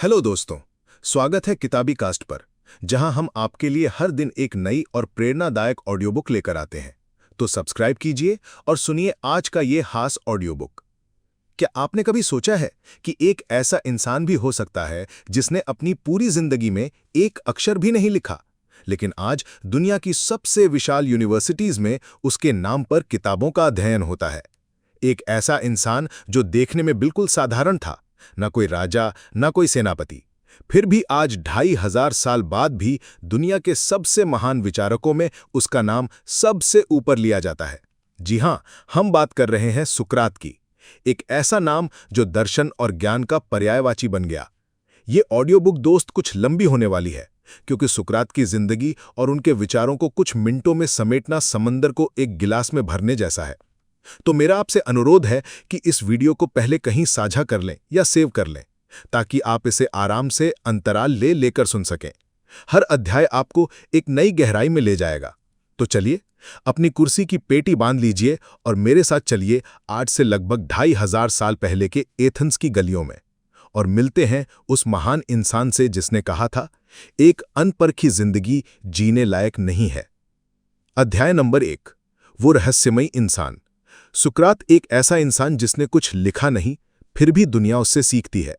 Hello दोस्तों, स्वागत है किताबी कास्ट पर, जहां हम आपके लिए हर दिन एक नई और प्रेरणादायक ऑडियो बुक लेकर आते हैं। तो सब्सक्राइब कीजिए और सुनिए आज का ये खास ऑडियो बुक। क्या आपने कभी सोचा है कि एक ऐसा इंसान भी हो सकता है जिसने अपनी पूरी जिंदगी में एक अक्षर भी नहीं लिखा, लेकिन आज दुनिया की सबसे विशाल यूनिवर्सिटीज में उसके नाम पर किताबों का अध्ययन होता है। एक ऐसा इंसान जो देखने में बिल्कुल साधारण था, न कोई राजा, न कोई सेनापति, फिर भी आज 2500 साल बाद भी दुनिया के सबसे महान विचारकों में उसका नाम सबसे ऊपर लिया जाता है। जी हां, हम बात कर रहे हैं सुकरात की। एक ऐसा नाम जो दर्शन और ज्ञान का पर्यायवाची बन गया। ये ऑडियो बुक दोस्त कुछ लंबी होने वाली है, क्योंकि सुकरात की जिंदगी और उनके विचारों को कुछ मिनटों में समेटना समंदर को एक गिलास में भरने जैसा है। तो मेरा आपसे अनुरोध है कि इस वीडियो को पहले कहीं साझा कर लें या सेव कर लें, ताकि आप इसे आराम से अंतराल लेकर सुन सकें। हर अध्याय आपको एक नई गहराई में ले जाएगा। तो चलिए, अपनी कुर्सी की पेटी बांध लीजिए और मेरे साथ चलिए आज से लगभग 2500 साल पहले के एथेंस की गलियों में, और मिलते हैं उस महान इंसान से जिसने कहा था, एक अनपरखी जिंदगी जीने लायक नहीं है। अध्याय नंबर 1, वो रहस्यमयी इंसान। सुकरात एक ऐसा इंसान जिसने कुछ लिखा नहीं, फिर भी दुनिया उससे सीखती है।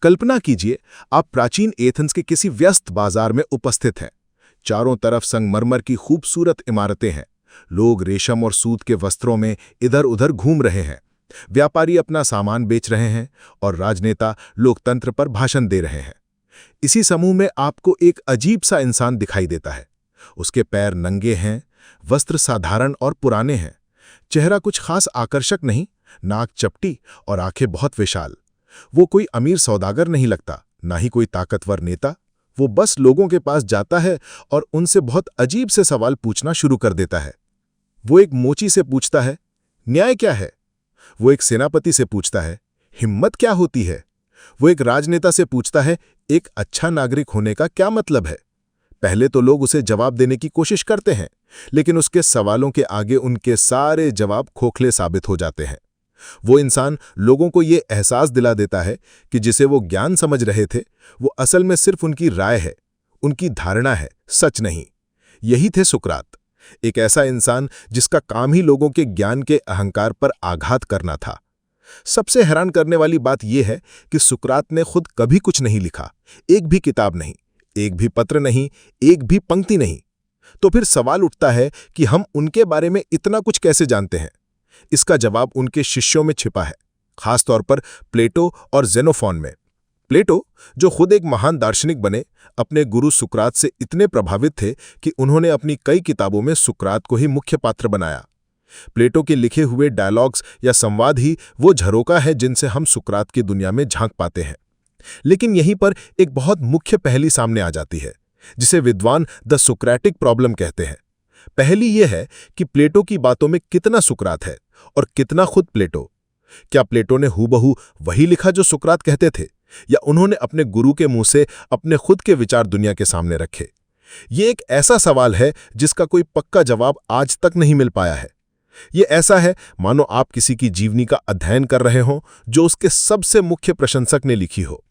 कल्पना कीजिए, आप प्राचीन एथेंस के किसी व्यस्त बाजार में उपस्थित हैं। चारों तरफ संगमरमर की खूबसूरत इमारतें हैं। लोग रेशम और सूत के वस्त्रों में इधर उधर घूम रहे हैं। व्यापारी अपना सामान बेच रहे हैं और राजनेता लोकतंत्र पर भाषण दे रहे हैं। इसी समूह में आपको एक अजीब सा इंसान दिखाई देता है। उसके पैर नंगे हैं, वस्त्र साधारण और पुराने हैं। चेहरा कुछ खास आकर्षक नहीं, नाक चपटी और आंखें बहुत विशाल। वो कोई अमीर सौदागर नहीं लगता, ना ही कोई ताकतवर नेता। वो बस लोगों के पास जाता है और उनसे बहुत अजीब से सवाल पूछना शुरू कर देता है। वो एक मोची से पूछता है, न्याय क्या है? वो एक सेनापति से पूछता है, हिम्मत क्या होती है? वो एक राजनेता से पूछता है, एक अच्छा नागरिक होने का क्या मतलब है? पहले तो लोग उसे जवाब देने की कोशिश करते हैं, लेकिन उसके सवालों के आगे उनके सारे जवाब खोखले साबित हो जाते हैं। वो इंसान लोगों को ये एहसास दिला देता है कि जिसे वो ज्ञान समझ रहे थे, वो असल में सिर्फ उनकी राय है, उनकी धारणा है, सच नहीं। यही थे सुकरात, एक ऐसा इंसान जिसका काम ही लोगों के ज्ञान के अहंकार पर आघात करना था। सबसे हैरान करने वाली बात यह है कि सुकरात ने खुद कभी कुछ नहीं लिखा, एक भी किताब नहीं, एक भी पत्र नहीं, एक भी पंक्ति नहीं। तो फिर सवाल उठता है कि हम उनके बारे में इतना कुछ कैसे जानते हैं? इसका जवाब उनके शिष्यों में छिपा है, खासतौर पर प्लेटो और जेनोफोन में। प्लेटो, जो खुद एक महान दार्शनिक बने, अपने गुरु सुकरात से इतने प्रभावित थे कि उन्होंने अपनी कई किताबों में सुकरात को ही मुख्य पात्र बनाया। प्लेटो के लिखे हुए डायलॉग्स या संवाद ही वो झरोका है जिनसे हम सुकरात की दुनिया में झांक पाते हैं। लेकिन यहीं पर एक बहुत मुख्य पहेली सामने आ जाती है, जिसे विद्वान द सुक्रेटिक प्रॉब्लम कहते हैं। पहेली यह है कि प्लेटो की बातों में कितना सुकरात है और कितना खुद प्लेटो। क्या प्लेटो ने हूबहू वही लिखा जो सुकरात कहते थे, या उन्होंने अपने गुरु के मुंह से अपने खुद के विचार दुनिया के सामने रखे? ये एक ऐसा सवाल है जिसका कोई पक्का जवाब आज तक नहीं मिल पाया है। ये ऐसा है मानो आप किसी की जीवनी का अध्ययन कर रहे हों जो उसके सबसे मुख्य प्रशंसक ने लिखी हो।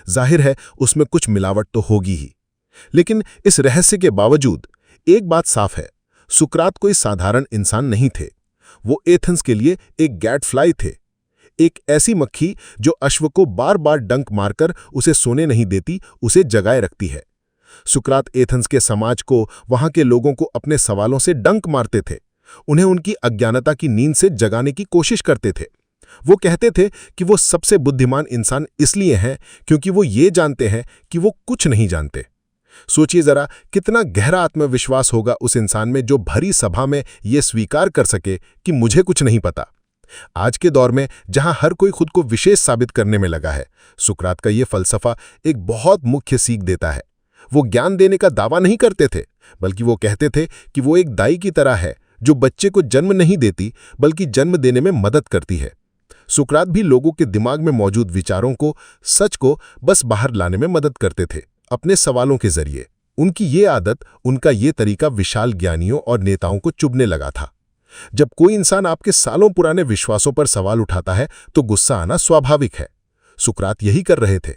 जाहिर है उसमें कुछ मिलावट तो होगी ही, लेकिन इस रहस्य के बावजूद एक बात साफ है, सुकरात कोई साधारण इंसान नहीं थे। वो एथेंस के लिए एक गैडफ्लाई थे, एक ऐसी मक्खी जो अश्व को बार बार डंक मारकर उसे सोने नहीं देती, उसे जगाए रखती है। सुकरात एथेंस के समाज को, वहां के लोगों को अपने सवालों से डंक मारते थे, उन्हें उनकी अज्ञानता की नींद से जगाने की कोशिश करते थे। वो कहते थे कि वो सबसे बुद्धिमान इंसान इसलिए हैं क्योंकि वो ये जानते हैं कि वो कुछ नहीं जानते। सोचिए जरा, कितना गहरा आत्मविश्वास होगा उस इंसान में जो भरी सभा में ये स्वीकार कर सके कि मुझे कुछ नहीं पता। आज के दौर में जहां हर कोई खुद को विशेष साबित करने में लगा है, सुकरात का ये फलसफा एक बहुत मुख्य सीख देता है। वो ज्ञान देने का दावा नहीं करते थे, बल्कि वो कहते थे कि वो एक दाई की तरह है जो बच्चे को जन्म नहीं देती बल्कि जन्म देने में मदद करती है। सुकरात भी लोगों के दिमाग में मौजूद विचारों को, सच को बस बाहर लाने में मदद करते थे, अपने सवालों के जरिए। उनकी ये आदत, उनका ये तरीका विशाल ज्ञानियों और नेताओं को चुभने लगा था। जब कोई इंसान आपके सालों पुराने विश्वासों पर सवाल उठाता है तो गुस्सा आना स्वाभाविक है। सुकरात यही कर रहे थे।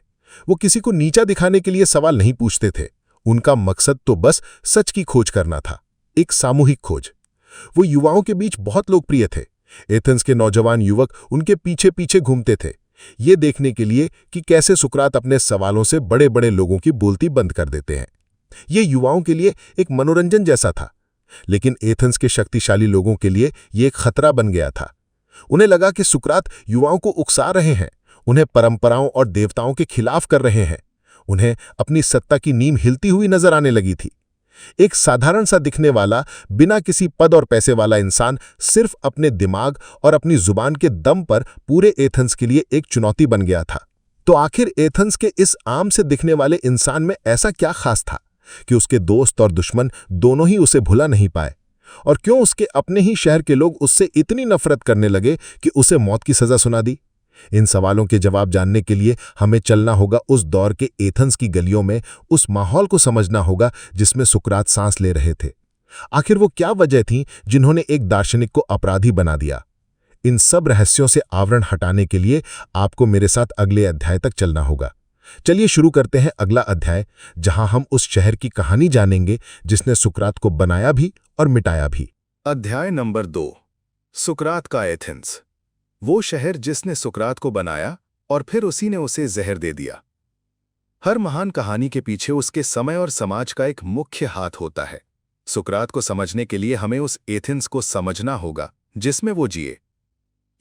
वो किसी को नीचा दिखाने के लिए सवाल नहीं पूछते थे। उनका मकसद तो बस सच की खोज करना था, एक सामूहिक खोज। वो युवाओं के बीच बहुत लोकप्रिय थे। एथेंस के नौजवान युवक उनके पीछे पीछे घूमते थे, ये देखने के लिए कि कैसे सुकरात अपने सवालों से बड़े बड़े लोगों की बोलती बंद कर देते हैं। ये युवाओं के लिए एक मनोरंजन जैसा था, लेकिन एथेंस के शक्तिशाली लोगों के लिए ये एक खतरा बन गया था। उन्हें लगा कि सुकरात युवाओं को उकसा रहे हैं, उन्हें परंपराओं और देवताओं के खिलाफ कर रहे हैं। उन्हें अपनी सत्ता की नींव हिलती हुई नजर आने लगी थी। एक साधारण सा दिखने वाला, बिना किसी पद और पैसे वाला इंसान सिर्फ अपने दिमाग और अपनी जुबान के दम पर पूरे एथेंस के लिए एक चुनौती बन गया था। तो आखिर एथेंस के इस आम से दिखने वाले इंसान में ऐसा क्या खास था कि उसके दोस्त और दुश्मन दोनों ही उसे भुला नहीं पाए? और क्यों उसके अपने ही शहर के लोग उससे इतनी नफरत करने लगे कि उसे मौत की सजा सुना दी? इन सवालों के जवाब जानने के लिए हमें चलना होगा उस दौर के एथेंस की गलियों में, उस माहौल को समझना होगा जिसमें सुकरात सांस ले रहे थे। आखिर वो क्या वजह थी जिन्होंने एक दार्शनिक को अपराधी बना दिया? इन सब रहस्यों से आवरण हटाने के लिए आपको मेरे साथ अगले अध्याय तक चलना होगा। चलिए शुरू करते हैं अगला अध्याय, जहां हम उस शहर की कहानी जानेंगे जिसने सुकरात को बनाया भी और मिटाया भी। अध्याय नंबर 2, सुकरात का एथेंस। वो शहर जिसने सुकरात को बनाया और फिर उसी ने उसे जहर दे दिया। हर महान कहानी के पीछे उसके समय और समाज का एक मुख्य हाथ होता है। सुकरात को समझने के लिए हमें उस एथेंस को समझना होगा जिसमें वो जिए।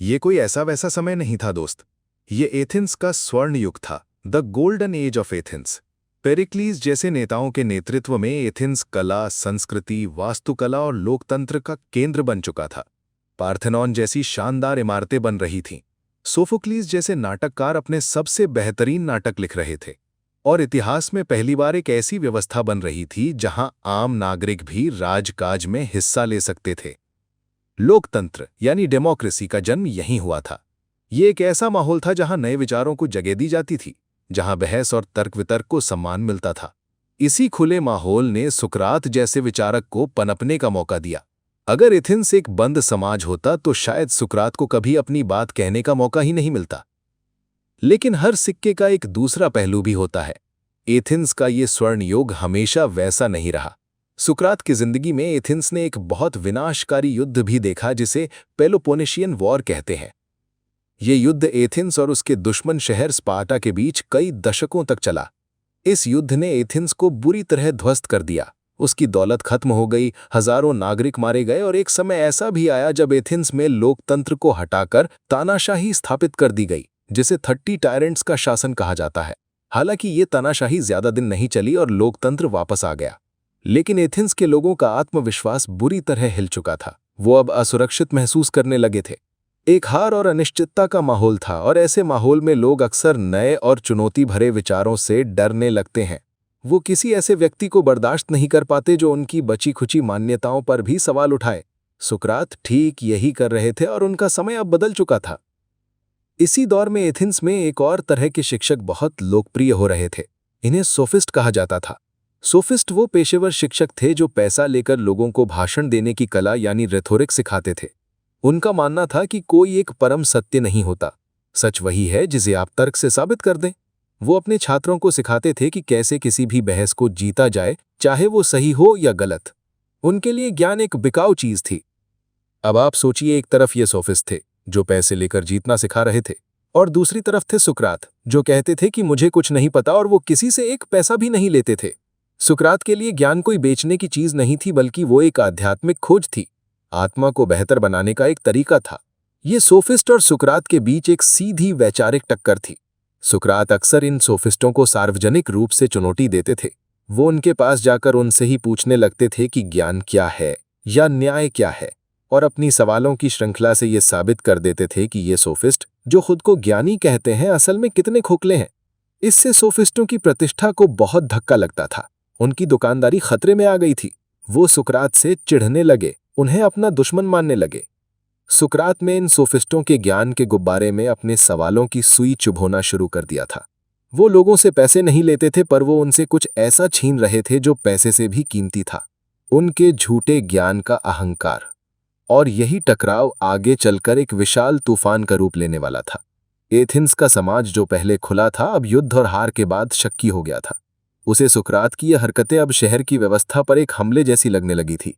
ये कोई ऐसा वैसा समय नहीं था दोस्त, ये एथेंस का स्वर्ण युग था, the golden age of Athens. Pericles जैसे नेताओं के नेतृत्व में एथेंस कला, संस्कृति, वास्तुकला और लोकतंत्र का केंद्र बन चुका था। पार्थेनॉन जैसी शानदार इमारतें बन रही थीं। सोफोक्लीस जैसे नाटककार अपने सबसे बेहतरीन नाटक लिख रहे थे। और इतिहास में पहली बार एक ऐसी व्यवस्था बन रही थी जहां आम नागरिक भी राजकाज में हिस्सा ले सकते थे। लोकतंत्र यानी डेमोक्रेसी का जन्म यहीं हुआ था। ये एक ऐसा माहौल था जहां नए विचारों को जगह दी जाती थी, जहां बहस और तर्क वितर्क को सम्मान मिलता था। इसी खुले माहौल ने सुकरात जैसे विचारक को पनपने का मौका दिया। अगर एथेंस एक बंद समाज होता तो शायद सुकरात को कभी अपनी बात कहने का मौका ही नहीं मिलता। लेकिन हर सिक्के का एक दूसरा पहलू भी होता है। एथेंस का ये स्वर्ण युग हमेशा वैसा नहीं रहा। सुकरात की जिंदगी में एथेंस ने एक बहुत विनाशकारी युद्ध भी देखा जिसे पेलोपोनेशियन वॉर कहते हैं। ये युद्ध एथेंस और उसके दुश्मन शहर स्पार्टा के बीच कई दशकों तक चला। इस युद्ध ने एथेंस को बुरी तरह ध्वस्त कर दिया। उसकी दौलत खत्म हो गई, हजारों नागरिक मारे गए और एक समय ऐसा भी आया जब एथेंस में लोकतंत्र को हटाकर तानाशाही स्थापित कर दी गई, जिसे 30 टायरेंट्स का शासन कहा जाता है। हालांकि ये तानाशाही ज्यादा दिन नहीं चली और लोकतंत्र वापस आ गया, लेकिन एथेंस के लोगों का आत्मविश्वास बुरी तरह हिल चुका था। वो अब असुरक्षित महसूस करने लगे थे। एक हार और अनिश्चितता का माहौल था और ऐसे माहौल में लोग अक्सर नए और चुनौती भरे विचारों से डरने लगते हैं। वो किसी ऐसे व्यक्ति को बर्दाश्त नहीं कर पाते जो उनकी बची खुची मान्यताओं पर भी सवाल उठाए। सुकरात ठीक यही कर रहे थे और उनका समय अब बदल चुका था। इसी दौर में एथेंस में एक और तरह के शिक्षक बहुत लोकप्रिय हो रहे थे। इन्हें सोफिस्ट कहा जाता था। सोफिस्ट वो पेशेवर शिक्षक थे जो पैसा लेकर लोगों को भाषण देने की कला यानी रेथोरिक सिखाते थे। उनका मानना था कि कोई एक परम सत्य नहीं होता, सच वही है जिसे आप तर्क से साबित कर दें। वो अपने छात्रों को सिखाते थे कि कैसे किसी भी बहस को जीता जाए, चाहे वो सही हो या गलत। उनके लिए ज्ञान एक बिकाऊ चीज थी। अब आप सोचिए, एक तरफ ये सोफिस्ट थे जो पैसे लेकर जीतना सिखा रहे थे, और दूसरी तरफ थे सुकरात जो कहते थे कि मुझे कुछ नहीं पता, और वो किसी से एक पैसा भी नहीं लेते थे। सुकरात के लिए ज्ञान कोई बेचने की चीज नहीं थी, बल्कि वो एक आध्यात्मिक खोज थी, आत्मा को बेहतर बनाने का एक तरीका था। ये सोफिस्ट और सुकरात के बीच एक सीधी वैचारिक टक्कर थी। सुकरात अक्सर इन सोफिस्टों को सार्वजनिक रूप से चुनौती देते थे। वो उनके पास जाकर उनसे ही पूछने लगते थे कि ज्ञान क्या है या न्याय क्या है, और अपनी सवालों की श्रृंखला से ये साबित कर देते थे कि ये सोफिस्ट जो खुद को ज्ञानी कहते हैं असल में कितने खोखले हैं। इससे सोफिस्टों की प्रतिष्ठा को बहुत धक्का लगता था। उनकी दुकानदारी खतरे में आ गई थी। वो सुकरात से चिढ़ने लगे, उन्हें अपना दुश्मन मानने लगे। सुकरात में इन सोफिस्टों के ज्ञान के गुब्बारे में अपने सवालों की सुई चुभोना शुरू कर दिया था। वो लोगों से पैसे नहीं लेते थे, पर वो उनसे कुछ ऐसा छीन रहे थे जो पैसे से भी कीमती था, उनके झूठे ज्ञान का अहंकार। और यही टकराव आगे चलकर एक विशाल तूफान का रूप लेने वाला था। एथेंस का समाज जो पहले खुला था अब युद्ध और हार के बाद शक्की हो गया था। उसे सुकरात की ये हरकतें अब शहर की व्यवस्था पर एक हमले जैसी लगने लगी थी।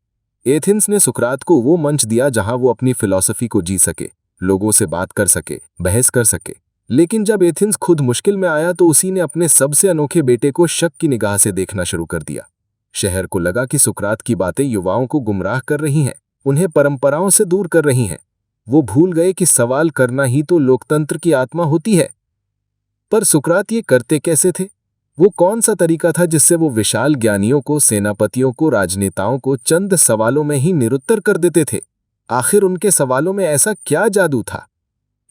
एथेंस ने सुकरात को वो मंच दिया जहां वो अपनी फिलॉसफी को जी सके, लोगों से बात कर सके, बहस कर सके। लेकिन जब एथेंस खुद मुश्किल में आया तो उसी ने अपने सबसे अनोखे बेटे को शक की निगाह से देखना शुरू कर दिया। शहर को लगा कि सुकरात की बातें युवाओं को गुमराह कर रही हैं, उन्हें परंपराओं से दूर कर रही हैं। वो भूल गए कि सवाल करना ही तो लोकतंत्र की आत्मा होती है। पर सुकरात ये करते कैसे थे? वो कौन सा तरीका था जिससे वो विशाल ज्ञानियों को, सेनापतियों को, राजनेताओं को चंद सवालों में ही निरुत्तर कर देते थे? आखिर उनके सवालों में ऐसा क्या जादू था?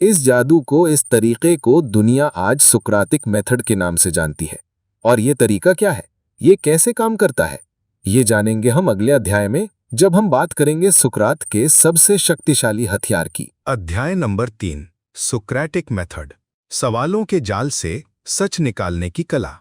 इस जादू को, इस तरीके को दुनिया आज सुकरातिक मेथड के नाम से जानती है। और ये तरीका क्या है? ये कैसे काम करता है? ये जानेंगे हम अगले अध्याय में, जब हम बात करेंगे सुकरात के सबसे शक्तिशाली हथियार की। अध्याय नंबर 3, सुक्रेटिक मेथड, सवालों के जाल से सच निकालने की कला।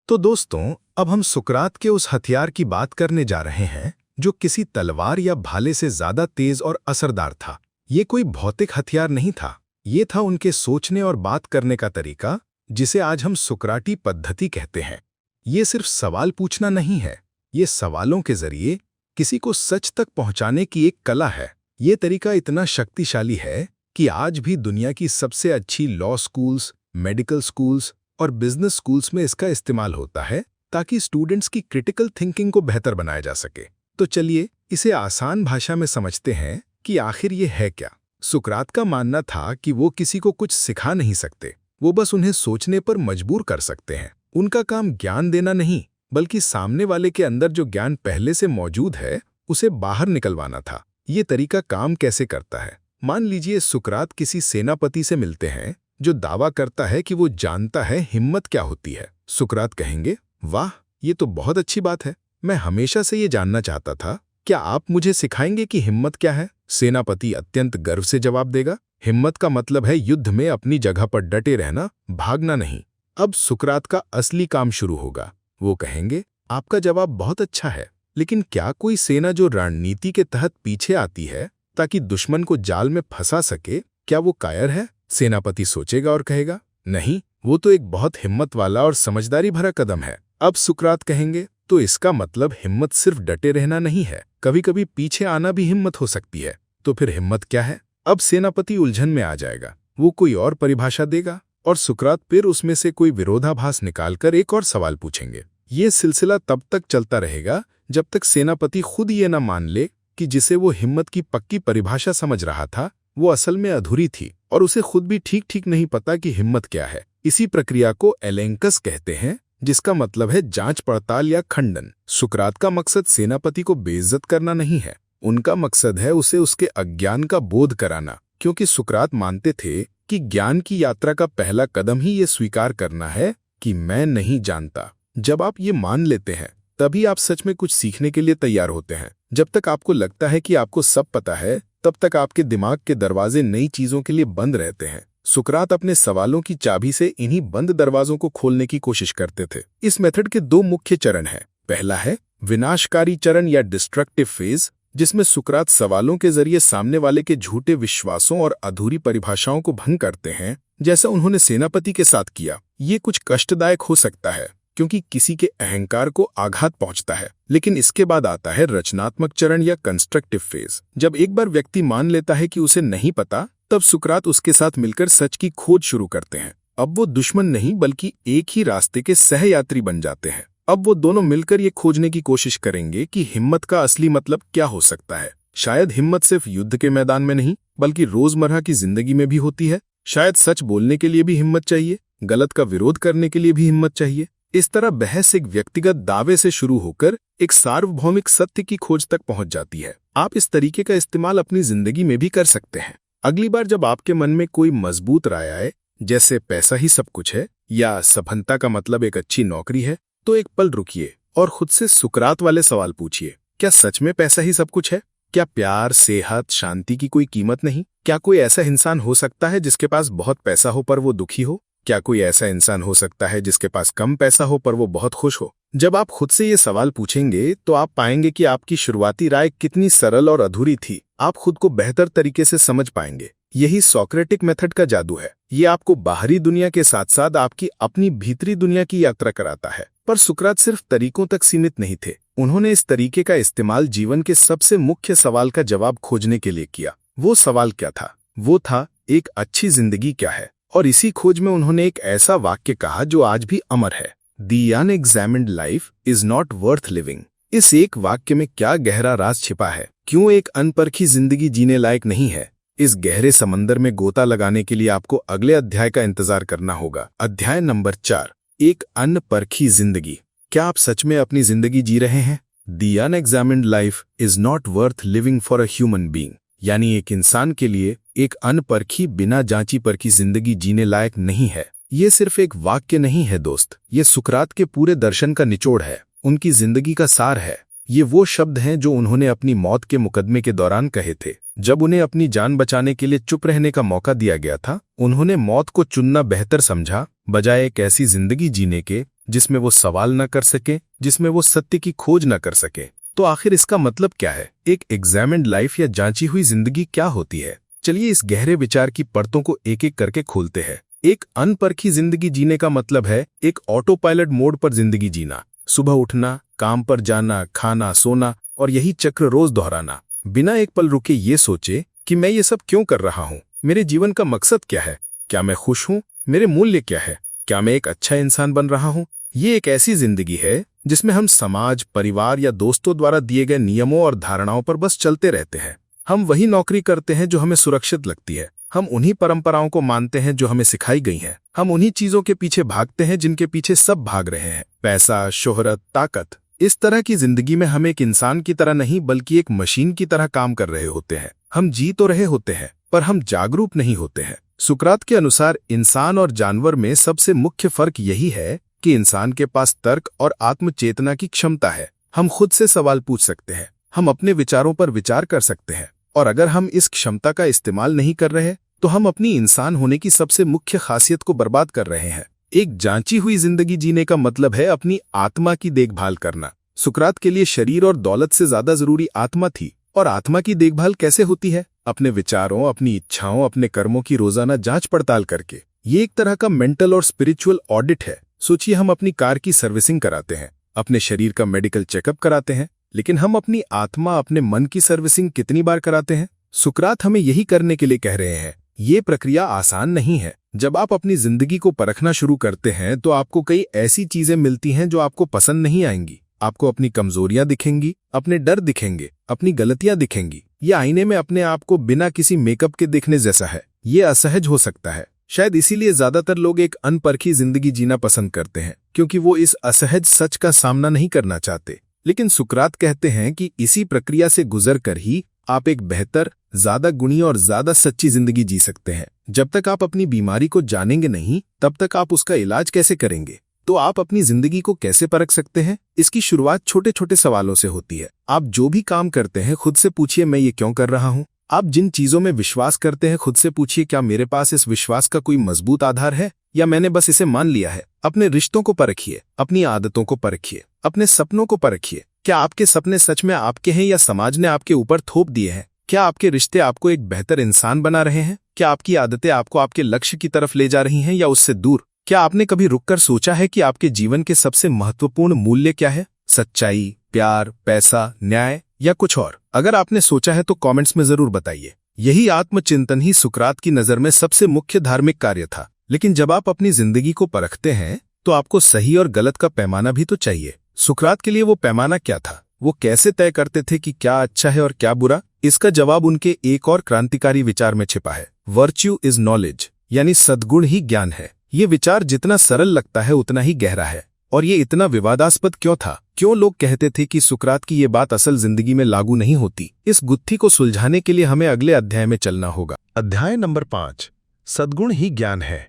तो दोस्तों, अब हम सुकरात के उस हथियार की बात करने जा रहे हैं जो किसी तलवार या भाले से ज्यादा तेज और असरदार था। ये कोई भौतिक हथियार नहीं था, ये था उनके सोचने और बात करने का तरीका, जिसे आज हम सुकराती पद्धति कहते हैं। ये सिर्फ सवाल पूछना नहीं है, ये सवालों के जरिए किसी को सच तक पहुंचाने की एक कला है। ये तरीका इतना शक्तिशाली है कि आज भी दुनिया की सबसे अच्छी लॉ स्कूल्स, मेडिकल स्कूल्स और बिजनेस स्कूल्स में इसका इस्तेमाल होता है ताकि स्टूडेंट्स की क्रिटिकल थिंकिंग को बेहतर बनाया जा सके। तो चलिए इसे आसान भाषा में समझते हैं कि आखिर ये है क्या। सुकरात का मानना था कि वो किसी को कुछ सिखा नहीं सकते, वो बस उन्हें सोचने पर मजबूर कर सकते हैं। उनका काम ज्ञान देना नहीं, बल्कि सामने वाले के अंदर जो ज्ञान पहले से मौजूद है उसे बाहर निकलवाना था। ये तरीका काम कैसे करता है? मान लीजिए सुकरात किसी सेनापति से मिलते हैं जो दावा करता है कि वो जानता है हिम्मत क्या होती है। सुकरात कहेंगे, वाह, ये तो बहुत अच्छी बात है, मैं हमेशा से ये जानना चाहता था, क्या आप मुझे सिखाएंगे कि हिम्मत क्या है? सेनापति अत्यंत गर्व से जवाब देगा, हिम्मत का मतलब है युद्ध में अपनी जगह पर डटे रहना, भागना नहीं। अब सुकरात का असली काम शुरू होगा। वो कहेंगे, आपका जवाब बहुत अच्छा है, लेकिन क्या कोई सेना जो रणनीति के तहत पीछे आती है ताकि दुश्मन को जाल में फंसा सके, क्या वो कायर है? सेनापति सोचेगा और कहेगा, नहीं, वो तो एक बहुत हिम्मत वाला और समझदारी भरा कदम है। अब सुकरात कहेंगे, तो इसका मतलब हिम्मत सिर्फ डटे रहना नहीं है, कभी कभी पीछे आना भी हिम्मत हो सकती है। तो फिर हिम्मत क्या है? अब सेनापति उलझन में आ जाएगा, वो कोई और परिभाषा देगा और सुकरात फिर उसमें से कोई विरोधाभास निकालकर एक और सवाल पूछेंगे। ये सिलसिला तब तक चलता रहेगा जब तक सेनापति खुद ये न मान ले कि जिसे वो हिम्मत की पक्की परिभाषा समझ रहा था वो असल में अधूरी थी और उसे खुद भी ठीक ठीक नहीं पता कि हिम्मत क्या है। इसी प्रक्रिया को एलेंकस कहते हैं, जिसका मतलब है जांच पड़ताल या खंडन। सुकरात का मकसद सेनापति को बेइज्जत करना नहीं है, उनका मकसद है उसे उसके अज्ञान का बोध कराना, क्योंकि सुकरात मानते थे कि ज्ञान की यात्रा का पहला कदम ही ये स्वीकार करना है कि मैं नहीं जानता। जब आप ये मान लेते हैं तभी आप सच में कुछ सीखने के लिए तैयार होते हैं। जब तक आपको लगता है कि आपको सब पता है, तब तक आपके दिमाग के दरवाजे नई चीजों के लिए बंद रहते हैं। सुकरात अपने सवालों की चाबी से इन्हीं बंद दरवाजों को खोलने की कोशिश करते थे। इस मेथड के दो मुख्य चरण हैं। पहला है विनाशकारी चरण या डिस्ट्रक्टिव फेज, जिसमें सुकरात सवालों के जरिए सामने वाले के झूठे विश्वासों और अधूरी परिभाषाओं को भंग करते हैं, जैसा उन्होंने सेनापति के साथ किया। ये कुछ कष्टदायक हो सकता है क्योंकि किसी के अहंकार को आघात पहुंचता है, लेकिन इसके बाद आता है रचनात्मक चरण या कंस्ट्रक्टिव फेज। जब एक बार व्यक्ति मान लेता है कि उसे नहीं पता, तब सुकरात उसके साथ मिलकर सच की खोज शुरू करते हैं। अब वो दुश्मन नहीं बल्कि एक ही रास्ते के सहयात्री बन जाते हैं। अब वो दोनों मिलकर ये खोजने की कोशिश करेंगे कि हिम्मत का असली मतलब क्या हो सकता है। शायद हिम्मत सिर्फ युद्ध के मैदान में नहीं बल्कि रोजमर्रा की जिंदगी में भी होती है। शायद सच बोलने के लिए भी हिम्मत चाहिए, गलत का विरोध करने के लिए भी हिम्मत चाहिए। इस तरह बहस एक व्यक्तिगत दावे से शुरू होकर एक सार्वभौमिक सत्य की खोज तक पहुंच जाती है। आप इस तरीके का इस्तेमाल अपनी जिंदगी में भी कर सकते हैं। अगली बार जब आपके मन में कोई मजबूत राय आए, जैसे पैसा ही सब कुछ है या सफलता का मतलब एक अच्छी नौकरी है, तो एक पल रुकिए और खुद से सुकरात वाले सवाल पूछिए। क्या सच में पैसा ही सब कुछ है? क्या प्यार, सेहत, शांति की कोई कीमत नहीं? क्या कोई ऐसा इंसान हो सकता है जिसके पास बहुत पैसा हो पर वो दुखी हो? क्या कोई ऐसा इंसान हो सकता है जिसके पास कम पैसा हो पर वो बहुत खुश हो? जब आप खुद से ये सवाल पूछेंगे तो आप पाएंगे कि आपकी शुरुआती राय कितनी सरल और अधूरी थी। आप खुद को बेहतर तरीके से समझ पाएंगे। यही सॉक्रेटिक मेथड का जादू है। ये आपको बाहरी दुनिया के साथ साथ आपकी अपनी भीतरी दुनिया की यात्रा कराता है। पर सुकरात सिर्फ तरीकों तक सीमित नहीं थे। उन्होंने इस तरीके का इस्तेमाल जीवन के सबसे मुख्य सवाल का जवाब खोजने के लिए किया। वो सवाल क्या था? वो था, एक अच्छी जिंदगी क्या है? और इसी खोज में उन्होंने एक ऐसा वाक्य कहा जो आज भी अमर है, the unexamined life is not worth living. इस एक वाक्य में क्या गहरा राज छिपा है? क्यों एक अनपरखी जिंदगी जीने लायक नहीं है? इस गहरे समंदर में गोता लगाने के लिए आपको अगले अध्याय का इंतजार करना होगा। अध्याय नंबर 4, एक अनपरखी जिंदगी। क्या आप सच में अपनी जिंदगी जी रहे हैं? The unexamined life is not worth living for a human being, यानी एक इंसान के लिए एक अनपरखी, बिना जांची परखी जिंदगी जीने लायक नहीं है। ये सिर्फ एक वाक्य नहीं है दोस्त, ये सुकरात के पूरे दर्शन का निचोड़ है, उनकी जिंदगी का सार है। ये वो शब्द हैं जो उन्होंने अपनी मौत के मुकदमे के दौरान कहे थे। जब उन्हें अपनी जान बचाने के लिए चुप रहने का मौका दिया गया था, उन्होंने मौत को चुनना बेहतर समझा, बजाय एक ऐसी जिंदगी जीने के जिसमें वो सवाल न कर सके, जिसमें वो सत्य की खोज न कर सके। तो आखिर इसका मतलब क्या है? एक एग्जामिन्ड लाइफ या जांची हुई जिंदगी क्या होती है? चलिए इस गहरे विचार की परतों को एक एक करके खोलते हैं। एक अनपरखी जिंदगी जीने का मतलब है एक ऑटो पायलट मोड पर जिंदगी जीना। सुबह उठना, काम पर जाना, खाना, सोना और यही चक्र रोज दोहराना, बिना एक पल रुके ये सोचे कि मैं ये सब क्यों कर रहा हूँ, मेरे जीवन का मकसद क्या है, क्या मैं खुश हूँ, मेरे मूल्य क्या है, क्या मैं एक अच्छा इंसान बन रहा हूँ। ये एक ऐसी जिंदगी है जिसमें हम समाज, परिवार या दोस्तों द्वारा दिए गए नियमों और धारणाओं पर बस चलते रहते हैं। हम वही नौकरी करते हैं जो हमें सुरक्षित लगती है, हम उन्हीं परंपराओं को मानते हैं जो हमें सिखाई गई हैं, हम उन्हीं चीजों के पीछे भागते हैं जिनके पीछे सब भाग रहे हैं, पैसा, शोहरत, ताकत। इस तरह की जिंदगी में हम एक इंसान की तरह नहीं बल्कि एक मशीन की तरह काम कर रहे होते हैं। हम जी तो रहे होते हैं पर हम जागरूक नहीं होते हैं। सुकरात के अनुसार इंसान और जानवर में सबसे मुख्य फर्क यही है कि इंसान के पास तर्क और आत्मचेतना की क्षमता है। हम खुद से सवाल पूछ सकते हैं, हम अपने विचारों पर विचार कर सकते हैं, और अगर हम इस क्षमता का इस्तेमाल नहीं कर रहे तो हम अपनी इंसान होने की सबसे मुख्य खासियत को बर्बाद कर रहे हैं। एक जांची हुई जिंदगी जीने का मतलब है अपनी आत्मा की देखभाल करना। सुकरात के लिए शरीर और दौलत से ज्यादा जरूरी आत्मा थी। और आत्मा की देखभाल कैसे होती है? अपने विचारों, अपनी इच्छाओं, अपने कर्मों की रोजाना जांच पड़ताल करके। ये एक तरह का मेंटल और स्पिरिचुअल ऑडिट है। सोचिए, हम अपनी कार की सर्विसिंग कराते हैं, अपने शरीर का मेडिकल चेकअप कराते हैं, लेकिन हम अपनी आत्मा, अपने मन की सर्विसिंग कितनी बार कराते हैं? सुकरात हमें यही करने के लिए कह रहे हैं। ये प्रक्रिया आसान नहीं है। जब आप अपनी जिंदगी को परखना शुरू करते हैं तो आपको कई ऐसी चीजें मिलती हैं जो आपको पसंद नहीं आएंगी। आपको अपनी कमजोरियां दिखेंगी, अपने डर दिखेंगे, अपनी गलतियां दिखेंगी। ये आईने में अपने आप को बिना किसी मेकअप के देखने जैसा है। ये असहज हो सकता है। शायद इसीलिए ज्यादातर लोग एक अनपरखी जिंदगी जीना पसंद करते हैं, क्योंकि वो इस असहज सच का सामना नहीं करना चाहते। लेकिन सुकरात कहते हैं कि इसी प्रक्रिया से गुजर कर ही आप एक बेहतर, ज्यादा गुणी और ज्यादा सच्ची जिंदगी जी सकते हैं। जब तक आप अपनी बीमारी को जानेंगे नहीं, तब तक आप उसका इलाज कैसे करेंगे? तो आप अपनी जिंदगी को कैसे परख सकते हैं? इसकी शुरुआत छोटे छोटे सवालों से होती है। आप जो भी काम करते हैं खुद से पूछिए, मैं ये क्यों कर रहा हूँ? आप जिन चीजों में विश्वास करते हैं खुद से पूछिए, क्या मेरे पास इस विश्वास का कोई मजबूत आधार है या मैंने बस इसे मान लिया है? अपने रिश्तों को परखिए, अपनी आदतों को परखिए, अपने सपनों को परखिए। क्या आपके सपने सच में आपके हैं या समाज ने आपके ऊपर थोप दिए हैं? क्या आपके रिश्ते आपको एक बेहतर इंसान बना रहे हैं? क्या आपकी आदतें आपको आपके लक्ष्य की तरफ ले जा रही हैं या उससे दूर? क्या आपने कभी रुककर सोचा है कि आपके जीवन के सबसे महत्वपूर्ण मूल्य क्या है? सच्चाई, प्यार, पैसा, न्याय या कुछ और? अगर आपने सोचा है तो कमेंट्स में जरूर बताइए। यही आत्मचिंतन ही सुकरात की नजर में सबसे मुख्य धार्मिक कार्य था। लेकिन जब आप अपनी जिंदगी को परखते हैं तो आपको सही और गलत का पैमाना भी तो चाहिए। सुकरात के लिए वो पैमाना क्या था? वो कैसे तय करते थे कि क्या अच्छा है और क्या बुरा? इसका जवाब उनके एक और क्रांतिकारी विचार में छिपा है, वर्च्यू इज नॉलेज, यानी सद्गुण ही ज्ञान है। ये विचार जितना सरल लगता है उतना ही गहरा है। और ये इतना विवादास्पद क्यों था? क्यों लोग कहते थे कि सुकरात की ये बात असल जिंदगी में लागू नहीं होती? इस गुत्थी को सुलझाने के लिए हमें अगले अध्याय में चलना होगा। अध्याय नंबर 5, सद्गुण ही ज्ञान है।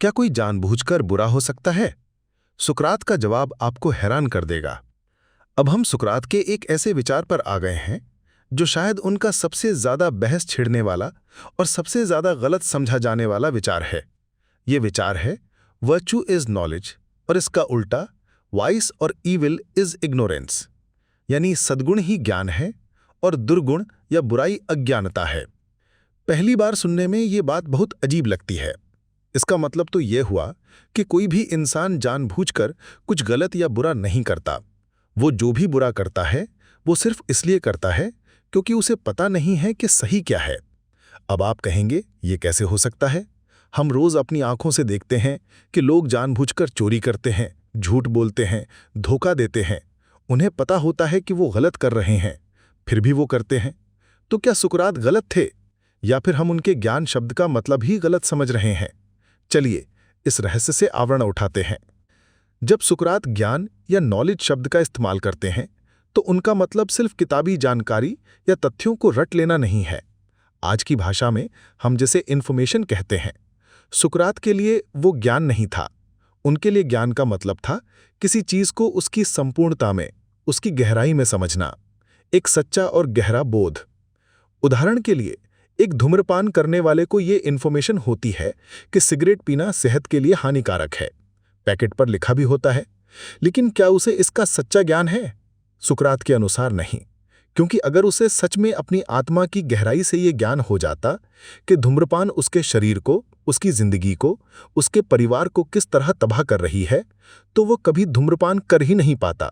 क्या कोई जानबूझकर बुरा हो सकता है? सुकरात का जवाब आपको हैरान कर देगा। अब हम सुकरात के एक ऐसे विचार पर आ गए हैं जो शायद उनका सबसे ज्यादा बहस छिड़ने वाला और सबसे ज्यादा गलत समझा जाने वाला विचार है। ये विचार है वर्च्यू इज नॉलेज, और इसका उल्टा वाइस और ईविल इज इग्नोरेंस, यानी सद्गुण ही ज्ञान है और दुर्गुण या बुराई अज्ञानता है। पहली बार सुनने में ये बात बहुत अजीब लगती है। इसका मतलब तो ये हुआ कि कोई भी इंसान जानबूझकर कुछ गलत या बुरा नहीं करता। वो जो भी बुरा करता है वो सिर्फ इसलिए करता है क्योंकि उसे पता नहीं है कि सही क्या है। अब आप कहेंगे ये कैसे हो सकता है? हम रोज अपनी आंखों से देखते हैं कि लोग जानबूझकर चोरी करते हैं, झूठ बोलते हैं, धोखा देते हैं। उन्हें पता होता है कि वो गलत कर रहे हैं, फिर भी वो करते हैं। तो क्या सुकरात गलत थे, या फिर हम उनके ज्ञान शब्द का मतलब ही गलत समझ रहे हैं? चलिए इस रहस्य से आवरण उठाते हैं। जब सुकरात ज्ञान या नॉलेज शब्द का इस्तेमाल करते हैं तो उनका मतलब सिर्फ किताबी जानकारी या तथ्यों को रट लेना नहीं है। आज की भाषा में हम जिसे इन्फॉर्मेशन कहते हैं, सुकरात के लिए वो ज्ञान नहीं था। उनके लिए ज्ञान का मतलब था किसी चीज को उसकी संपूर्णता में, उसकी गहराई में समझना, एक सच्चा और गहरा बोध। उदाहरण के लिए एक धूम्रपान करने वाले को ये इन्फॉर्मेशन होती है कि सिगरेट पीना सेहत के लिए हानिकारक है, पैकेट पर लिखा भी होता है, लेकिन क्या उसे इसका सच्चा ज्ञान है? सुकरात के अनुसार नहीं, क्योंकि अगर उसे सच में अपनी आत्मा की गहराई से ये ज्ञान हो जाता कि धूम्रपान उसके शरीर को, उसकी जिंदगी को, उसके परिवार को किस तरह तबाह कर रही है, तो वो कभी धूम्रपान कर ही नहीं पाता।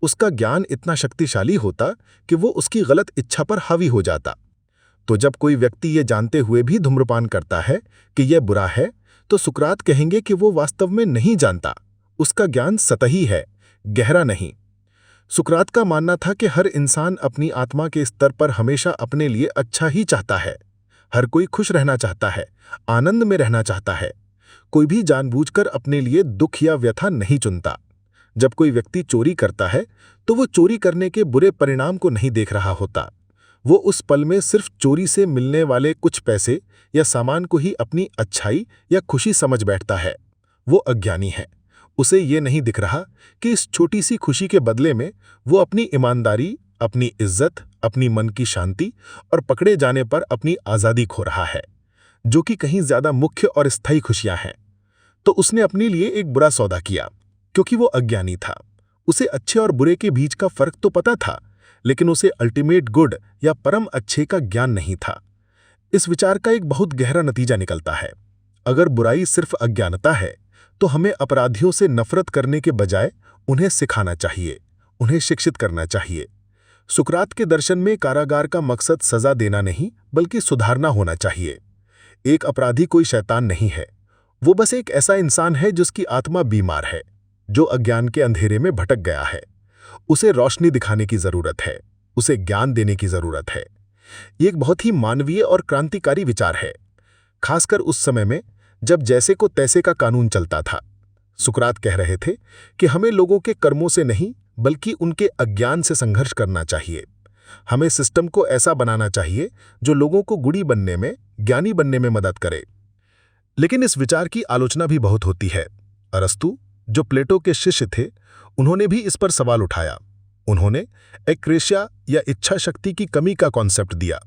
उसका ज्ञान इतना शक्तिशाली होता कि वो उसकी गलत इच्छा पर हावी हो जाता। तो जब कोई व्यक्ति ये जानते हुए भी धूम्रपान करता है कि यह बुरा है, तो सुकरात कहेंगे कि वो वास्तव में नहीं जानता, उसका ज्ञान सतही है, गहरा नहीं। सुकरात का मानना था कि हर इंसान अपनी आत्मा के स्तर पर हमेशा अपने लिए अच्छा ही चाहता है। हर कोई खुश रहना चाहता है, आनंद में रहना चाहता है। कोई भी जानबूझकर अपने लिए दुख या व्यथा नहीं चुनता। जब कोई व्यक्ति चोरी करता है तो वो चोरी करने के बुरे परिणाम को नहीं देख रहा होता। वो उस पल में सिर्फ चोरी से मिलने वाले कुछ पैसे या सामान को ही अपनी अच्छाई या खुशी समझ बैठता है। वो अज्ञानी है। उसे ये नहीं दिख रहा कि इस छोटी सी खुशी के बदले में वो अपनी ईमानदारी, अपनी इज्जत, अपनी मन की शांति और पकड़े जाने पर अपनी आज़ादी खो रहा है, जो कि कहीं ज्यादा मुख्य और स्थायी खुशियां हैं। तो उसने अपने लिए एक बुरा सौदा किया, क्योंकि वो अज्ञानी था। उसे अच्छे और बुरे के बीच का फर्क तो पता था, लेकिन उसे अल्टीमेट गुड या परम अच्छे का ज्ञान नहीं था। इस विचार का एक बहुत गहरा नतीजा निकलता है। अगर बुराई सिर्फ अज्ञानता है तो हमें अपराधियों से नफरत करने के बजाय उन्हें सिखाना चाहिए, उन्हें शिक्षित करना चाहिए। सुकरात के दर्शन में कारागार का मकसद सजा देना नहीं बल्कि सुधारना होना चाहिए। एक अपराधी कोई शैतान नहीं है, वो बस एक ऐसा इंसान है जिसकी आत्मा बीमार है, जो अज्ञान के अंधेरे में भटक गया है। उसे रोशनी दिखाने की जरूरत है, उसे ज्ञान देने की जरूरत है। ये एक बहुत ही मानवीय और क्रांतिकारी विचार है, खासकर उस समय में जब जैसे को तैसे का कानून चलता था। सुकरात कह रहे थे कि हमें लोगों के कर्मों से नहीं बल्कि उनके अज्ञान से संघर्ष करना चाहिए। हमें सिस्टम को ऐसा बनाना चाहिए जो लोगों को गुड़ी बनने में, ज्ञानी बनने में मदद करे। लेकिन इस विचार की आलोचना भी बहुत होती है। अरस्तु, जो प्लेटो के शिष्य थे, उन्होंने भी इस पर सवाल उठाया। उन्होंने एक्रेशिया या इच्छा शक्ति की कमी का कॉन्सेप्ट दिया।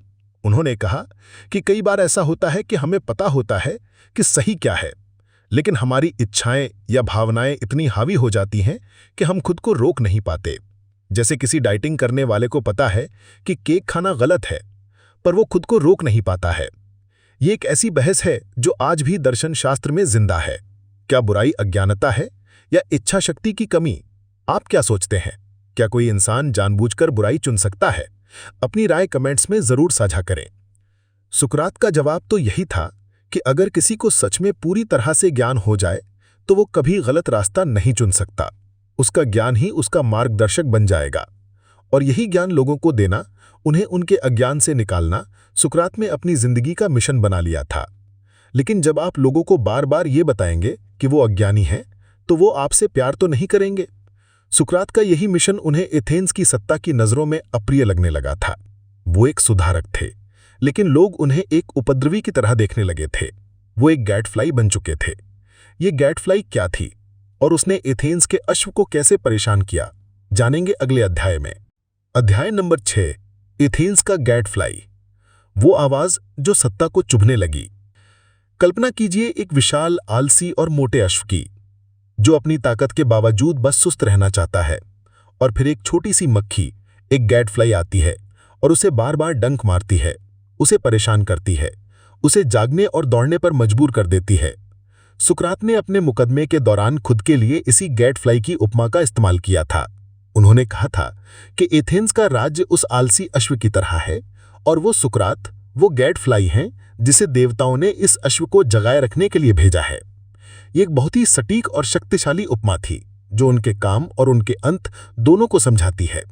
उन्होंने कहा कि कई बार ऐसा होता है कि हमें पता होता है कि सही क्या है, लेकिन हमारी इच्छाएं या भावनाएं इतनी हावी हो जाती हैं कि हम खुद को रोक नहीं पाते। जैसे किसी डाइटिंग करने वाले को पता है कि केक खाना गलत है, पर वो खुद को रोक नहीं पाता है। ये एक ऐसी बहस है जो आज भी दर्शन शास्त्र में जिंदा है। क्या बुराई अज्ञानता है या इच्छा शक्ति की कमी? आप क्या सोचते हैं? क्या कोई इंसान जानबूझकर बुराई चुन सकता है? अपनी राय कमेंट्स में जरूर साझा करें। सुकरात का जवाब तो यही था कि अगर किसी को सच में पूरी तरह से ज्ञान हो जाए तो वो कभी गलत रास्ता नहीं चुन सकता। उसका ज्ञान ही उसका मार्गदर्शक बन जाएगा। और यही ज्ञान लोगों को देना, उन्हें उनके अज्ञान से निकालना, सुकरात में अपनी जिंदगी का मिशन बना लिया था। लेकिन जब आप लोगों को बार बार ये बताएंगे कि वो अज्ञानी हैं, तो वो आपसे प्यार तो नहीं करेंगे। सुकरात का यही मिशन उन्हें एथेंस की सत्ता की नजरों में अप्रिय लगने लगा था। वो एक सुधारक थे, लेकिन लोग उन्हें एक उपद्रवी की तरह देखने लगे थे। वो एक गैटफ्लाई बन चुके थे। ये गैटफ्लाई क्या थी और उसने एथेंस के अश्व को कैसे परेशान किया, जानेंगे अगले अध्याय में। अध्याय नंबर 6, एथेंस का गैटफ्लाई, वो आवाज जो सत्ता को चुभने लगी। कल्पना कीजिए एक विशाल, आलसी और मोटे अश्व की, जो अपनी ताकत के बावजूद बस सुस्त रहना चाहता है। और फिर एक छोटी सी मक्खी, एक गैटफ्लाई आती है और उसे बार बार डंक मारती है, उसे परेशान करती है, उसे जागने और दौड़ने पर मजबूर कर देती है। सुकरात ने अपने मुकदमे के दौरान खुद के लिए इसी गैटफ्लाई की उपमा का इस्तेमाल किया था। उन्होंने कहा था कि एथेंस का राज्य उस आलसी अश्व की तरह है और वो सुकरात, वो गैटफ्लाई हैं जिसे देवताओं ने इस अश्व को जगाए रखने के लिए भेजा है। ये एक बहुत ही सटीक और शक्तिशाली उपमा थी जो उनके काम और उनके अंत दोनों को समझाती है।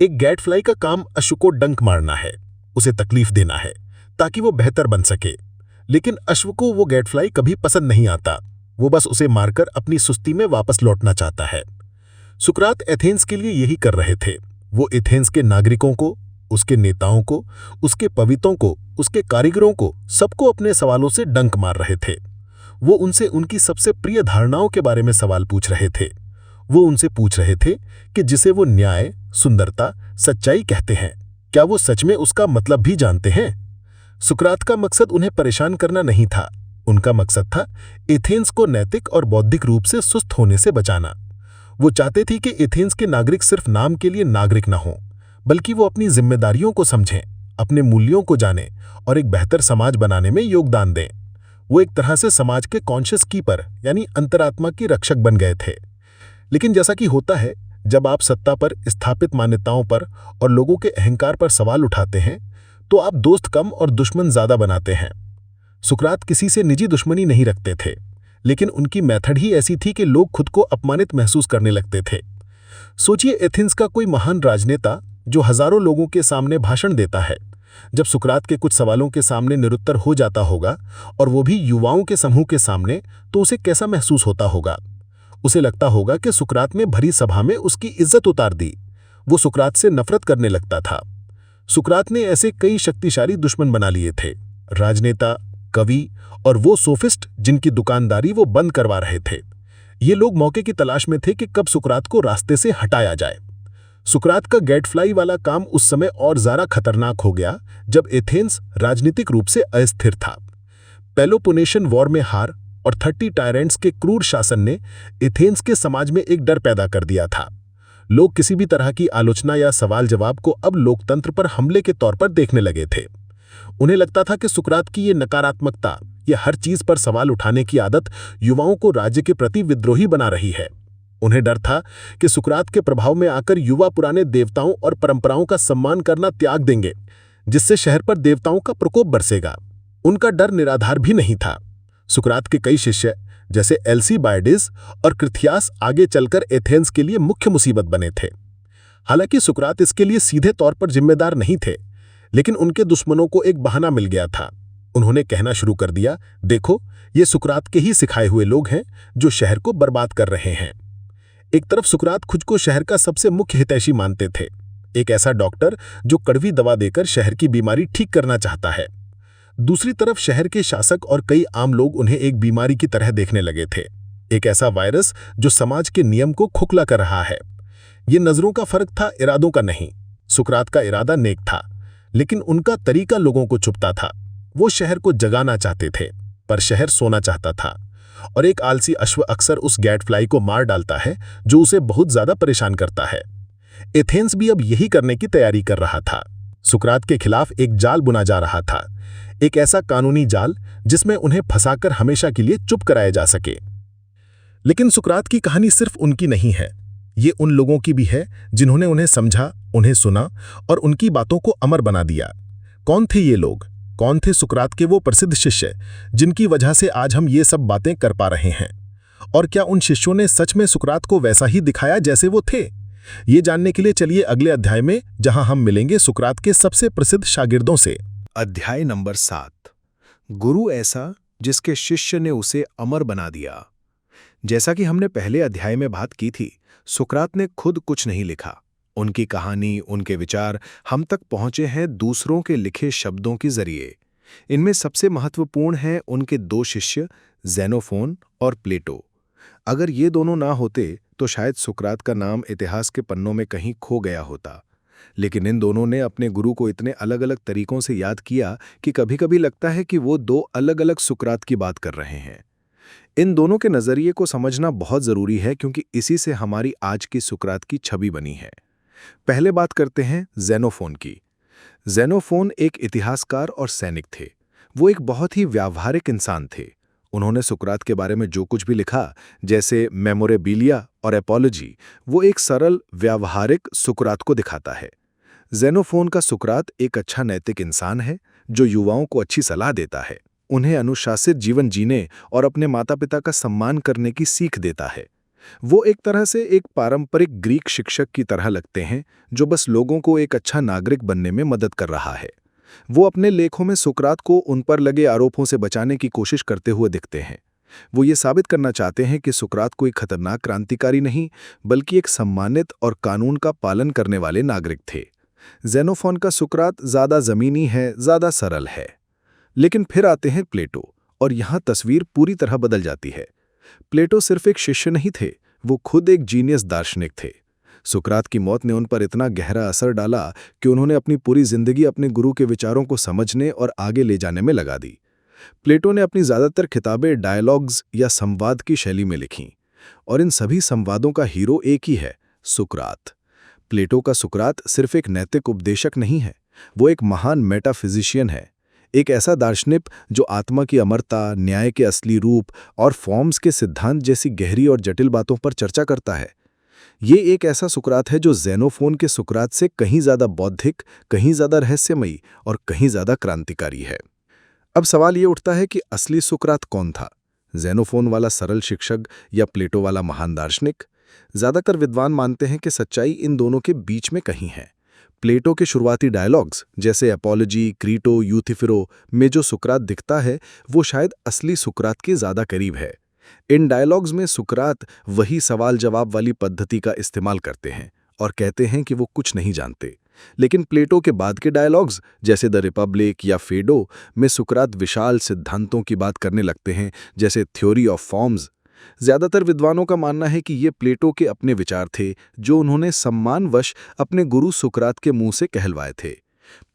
एक गैटफ्लाई का काम अश्व को डंक मारना है, उसे तकलीफ देना है ताकि वो बेहतर बन सके, लेकिन अश्व को वो गैटफ्लाई कभी पसंद नहीं आता। वो बस उसे मारकर अपनी सुस्ती में वापस लौटना चाहता है। सुकरात एथेंस के लिए यही कर रहे थे। वो एथेंस के नागरिकों को, उसके नेताओं को, उसके पवित्रों को, उसके कारीगरों को, सबको अपने सवालों से डंक मार रहे थे। वो उनसे उनकी सबसे प्रिय धारणाओं के बारे में सवाल पूछ रहे थे। वो उनसे पूछ रहे थे कि जिसे वो न्याय, सुंदरता, सच्चाई कहते हैं, क्या वो सच में उसका मतलब भी जानते हैं? सुकरात का मकसद उन्हें परेशान करना नहीं था। उनका मकसद था एथेंस को नैतिक और बौद्धिक रूप से सुस्त होने से बचाना। वो चाहते थे कि एथेंस के नागरिक सिर्फ नाम के लिए नागरिक न हों, बल्कि वो अपनी जिम्मेदारियों को समझें, अपने मूल्यों को जानें और एक बेहतर समाज बनाने में योगदान दें। वो एक तरह से समाज के कॉन्शियस कीपर यानी अंतरात्मा के रक्षक बन गए थे। लेकिन जैसा कि होता है, जब आप सत्ता पर, स्थापित मान्यताओं पर और लोगों के अहंकार पर सवाल उठाते हैं, तो आप दोस्त कम और दुश्मन ज्यादा बनाते हैं। सुकरात किसी से निजी दुश्मनी नहीं रखते थे, लेकिन उनकी मेथड ही ऐसी थी कि लोग खुद को अपमानित महसूस करने लगते थे। सोचिए, एथेंस का कोई महान राजनेता जो हजारों लोगों के सामने भाषण देता है, जब सुकरात के कुछ सवालों के सामने निरुत्तर हो जाता होगा, और वो भी युवाओं के समूह के सामने, तो उसे कैसा महसूस होता होगा? उसे लगता होगा कि सुकरात में भरी सभा में उसकी इज्जत उतार दी। वो सुकरात से नफरत करने लगता था। सुकरात ने ऐसे कई शक्तिशाली दुश्मन बना लिए थे, राजनेता, कवि और वो सोफिस्ट जिनकी दुकानदारी वो बंद करवा रहे थे। ये लोग मौके की तलाश में थे कि कब सुकरात को रास्ते से हटाया जाए। सुकरात का गैटफ्लाई वाला काम उस समय और ज्यादा खतरनाक हो गया जब एथेंस राजनीतिक रूप से अस्थिर था। पेलोपोनेशियन वॉर में हार और 30 टायरेंट्स के क्रूर शासन ने एथेंस के समाज में एक डर पैदा कर दिया था। लोग किसी भी तरह की आलोचना या सवाल जवाब को अब लोकतंत्र पर हमले के तौर पर देखने लगे थे। उन्हें लगता था कि सुकरात की ये नकारात्मकता, ये हर चीज पर सवाल उठाने की आदत युवाओं को राज्य के प्रति विद्रोही बना रही है। उन्हें डर था कि सुकरात के प्रभाव में आकर युवा पुराने देवताओं और परंपराओं का सम्मान करना त्याग देंगे, जिससे शहर पर देवताओं का प्रकोप बरसेगा। उनका डर निराधार भी नहीं था। सुकरात के कई शिष्य जैसे एल्सीबाइडिस और कृथियास आगे चलकर एथेंस के लिए मुख्य मुसीबत बने थे। हालांकि सुकरात इसके लिए सीधे तौर पर जिम्मेदार नहीं थे, लेकिन उनके दुश्मनों को एक बहाना मिल गया था। उन्होंने कहना शुरू कर दिया, देखो, ये सुकरात के ही सिखाए हुए लोग हैं जो शहर को बर्बाद कर रहे हैं। एक तरफ सुकरात खुद को शहर का सबसे मुख्य हितैषी मानते थे, एक ऐसा डॉक्टर जो कड़वी दवा देकर शहर की बीमारी ठीक करना चाहता है। दूसरी तरफ शहर के शासक और कई आम लोग उन्हें एक बीमारी की तरह देखने लगे थे, एक ऐसा वायरस जो समाज के नियम को खोखला कर रहा है। ये नजरों का फर्क था, इरादों का नहीं। सुकरात का इरादा नेक था, लेकिन उनका तरीका लोगों को चुभता था। वो शहर को जगाना चाहते थे, पर शहर सोना चाहता था। और एक आलसी अश्व अक्सर उस गैटफ्लाई को मार डालता है जो उसे बहुत ज्यादा परेशान करता है। एथेंस भी अब यही करने की तैयारी कर रहा था। सुकरात के खिलाफ एक जाल बुना जा रहा था, एक ऐसा कानूनी जाल जिसमें उन्हें फंसाकर हमेशा के लिए चुप कराया जा सके। लेकिन सुकरात की कहानी सिर्फ उनकी नहीं है, ये उन लोगों की भी है जिन्होंने उन्हें समझा, उन्हें सुना और उनकी बातों को अमर बना दिया। कौन थे ये लोग? कौन थे सुकरात के वो प्रसिद्ध शिष्य जिनकी वजह से आज हम ये सब बातें कर पा रहे हैं? और क्या उन शिष्यों ने सच में सुकरात को वैसा ही दिखाया जैसे वो थे? ये जानने के लिए चलिए अगले अध्याय में, जहां हम मिलेंगे सुकरात के सबसे प्रसिद्ध शागिर्दों से। अध्याय नंबर 7, गुरु ऐसा जिसके शिष्य ने उसे अमर बना दिया। जैसा कि हमने पहले अध्याय में बात की थी, सुकरात ने खुद कुछ नहीं लिखा। उनकी कहानी, उनके विचार हम तक पहुंचे हैं दूसरों के लिखे शब्दों के जरिए। इनमें सबसे महत्वपूर्ण हैं उनके 2 शिष्य ज़ेनोफोन और प्लेटो। अगर ये दोनों ना होते तो शायद सुकरात का नाम इतिहास के पन्नों में कहीं खो गया होता। लेकिन इन दोनों ने अपने गुरु को इतने अलग अलग तरीकों से याद किया कि कभी-कभी लगता है कि वो 2 अलग-अलग सुकरात की बात कर रहे हैं। इन दोनों के नजरिए को समझना बहुत जरूरी है, क्योंकि इसी से हमारी आज की सुकरात की छवि बनी है। पहले बात करते हैं ज़ेनोफोन की। ज़ेनोफोन एक इतिहासकार और सैनिक थे। वो एक बहुत ही व्यावहारिक इंसान थे। उन्होंने सुकरात के बारे में जो कुछ भी लिखा, जैसे मेमोरेबिलिया और एपोलॉजी, वो एक सरल व्यावहारिक सुकरात को दिखाता है। ज़ेनोफोन का सुकरात एक अच्छा नैतिक इंसान है जो युवाओं को अच्छी सलाह देता है, उन्हें अनुशासित जीवन जीने और अपने माता पिता का सम्मान करने की सीख देता है। वो एक तरह से एक पारंपरिक ग्रीक शिक्षक की तरह लगते हैं जो बस लोगों को एक अच्छा नागरिक बनने में मदद कर रहा है। वो अपने लेखों में सुकरात को उन पर लगे आरोपों से बचाने की कोशिश करते हुए दिखते हैं। वो ये साबित करना चाहते हैं कि सुकरात कोई खतरनाक क्रांतिकारी नहीं, बल्कि एक सम्मानित और कानून का पालन करने वाले नागरिक थे। ज़ेनोफोन का सुकरात ज़्यादा ज़मीनी है, ज़्यादा सरल है। लेकिन फिर आते हैं प्लेटो, और यहाँ तस्वीर पूरी तरह बदल जाती है। प्लेटो सिर्फ एक शिष्य नहीं थे, वो खुद एक जीनियस दार्शनिक थे। सुकरात की मौत ने उन पर इतना गहरा असर डाला कि उन्होंने अपनी पूरी जिंदगी अपने गुरु के विचारों को समझने और आगे ले जाने में लगा दी। प्लेटो ने अपनी ज़्यादातर किताबें डायलॉग्स या संवाद की शैली में लिखीं, और इन सभी संवादों का हीरो एक ही है, सुकरात। प्लेटो का सुकरात सिर्फ एक नैतिक उपदेशक नहीं है, वो एक महान मेटाफिजिशियन है, एक ऐसा दार्शनिक जो आत्मा की अमरता, न्याय के असली रूप और फॉर्म्स के सिद्धांत जैसी गहरी और जटिल बातों पर चर्चा करता है। ये एक ऐसा सुकरात है जो ज़ेनोफोन के सुकरात से कहीं ज़्यादा बौद्धिक, कहीं ज़्यादा रहस्यमयी और कहीं ज़्यादा क्रांतिकारी है। अब सवाल ये उठता है कि असली सुकरात कौन था, ज़ेनोफोन वाला सरल शिक्षक या प्लेटो वाला महान दार्शनिक? ज़्यादातर विद्वान मानते हैं कि सच्चाई इन दोनों के बीच में कहीं है। प्लेटो के शुरुआती डायलॉग्स जैसे एपोलॉजी, क्रीटो, यूथिफिरो में जो सुकरात दिखता है, वो शायद असली सुकरात के ज़्यादा करीब है। इन डायलॉग्स में सुकरात वही सवाल जवाब वाली पद्धति का इस्तेमाल करते हैं और कहते हैं कि वो कुछ नहीं जानते। लेकिन प्लेटो के बाद के डायलॉग्स जैसे द रिपब्लिक या फेडो में सुकरात विशाल सिद्धांतों की बात करने लगते हैं, जैसे थ्योरी ऑफ फॉर्म्स। ज़्यादातर विद्वानों का मानना है कि ये प्लेटो के अपने विचार थे जो उन्होंने सम्मानवश अपने गुरु सुकरात के मुंह से कहलवाए थे।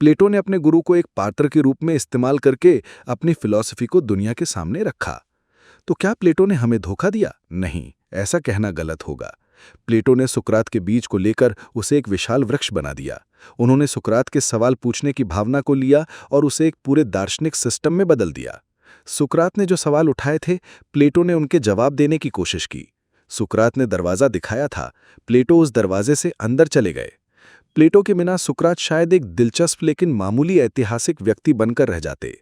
प्लेटो ने अपने गुरु को एक पात्र के रूप में इस्तेमाल करके अपनी फिलॉसफी को दुनिया के सामने रखा। तो क्या प्लेटो ने हमें धोखा दिया? नहीं, ऐसा कहना गलत होगा। प्लेटो ने सुकरात के बीज को लेकर उसे एक विशाल वृक्ष बना दिया। उन्होंने सुकरात के सवाल पूछने की भावना को लिया और उसे एक पूरे दार्शनिक सिस्टम में बदल दिया। सुकरात ने जो सवाल उठाए थे, प्लेटो ने उनके जवाब देने की कोशिश की। सुकरात ने दरवाजा दिखाया था, प्लेटो उस दरवाजे से अंदर चले गए। प्लेटो के बिना सुकरात शायद एक दिलचस्प लेकिन मामूली ऐतिहासिक व्यक्ति बनकर रह जाते।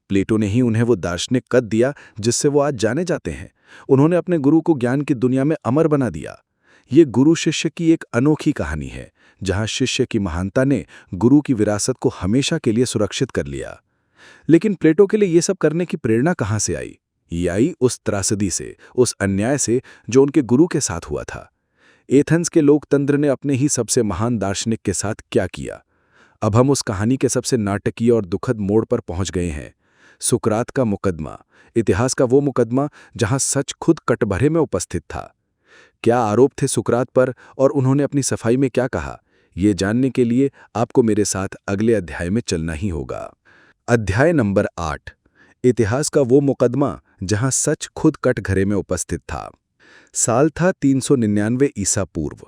प्लेटो ने ही उन्हें वो दार्शनिक कद दिया जिससे वो आज जाने जाते हैं। उन्होंने अपने गुरु को ज्ञान की दुनिया में अमर बना दिया। ये गुरु शिष्य की एक अनोखी कहानी है, जहां शिष्य की महानता ने गुरु की विरासत को हमेशा के लिए सुरक्षित कर लिया। लेकिन प्लेटो के लिए ये सब करने की प्रेरणा कहाँ से आई? ये आई उस त्रासदी से, उस अन्याय से जो उनके गुरु के साथ हुआ था। एथेंस के लोकतंत्र ने अपने ही सबसे महान दार्शनिक के साथ क्या किया? अब हम उस कहानी के सबसे नाटकीय और दुखद मोड़ पर पहुंच गए हैं। सुकरात का मुकदमा, इतिहास का वो मुकदमा जहां सच खुद कटघरे में उपस्थित था। क्या आरोप थे सुकरात पर और उन्होंने अपनी सफाई में क्या कहा? ये जानने के लिए आपको मेरे साथ अगले अध्याय में चलना ही होगा। अध्याय नंबर 8, इतिहास का वो मुकदमा जहां सच खुद कटघरे में उपस्थित था। साल था 399 ईसा पूर्व।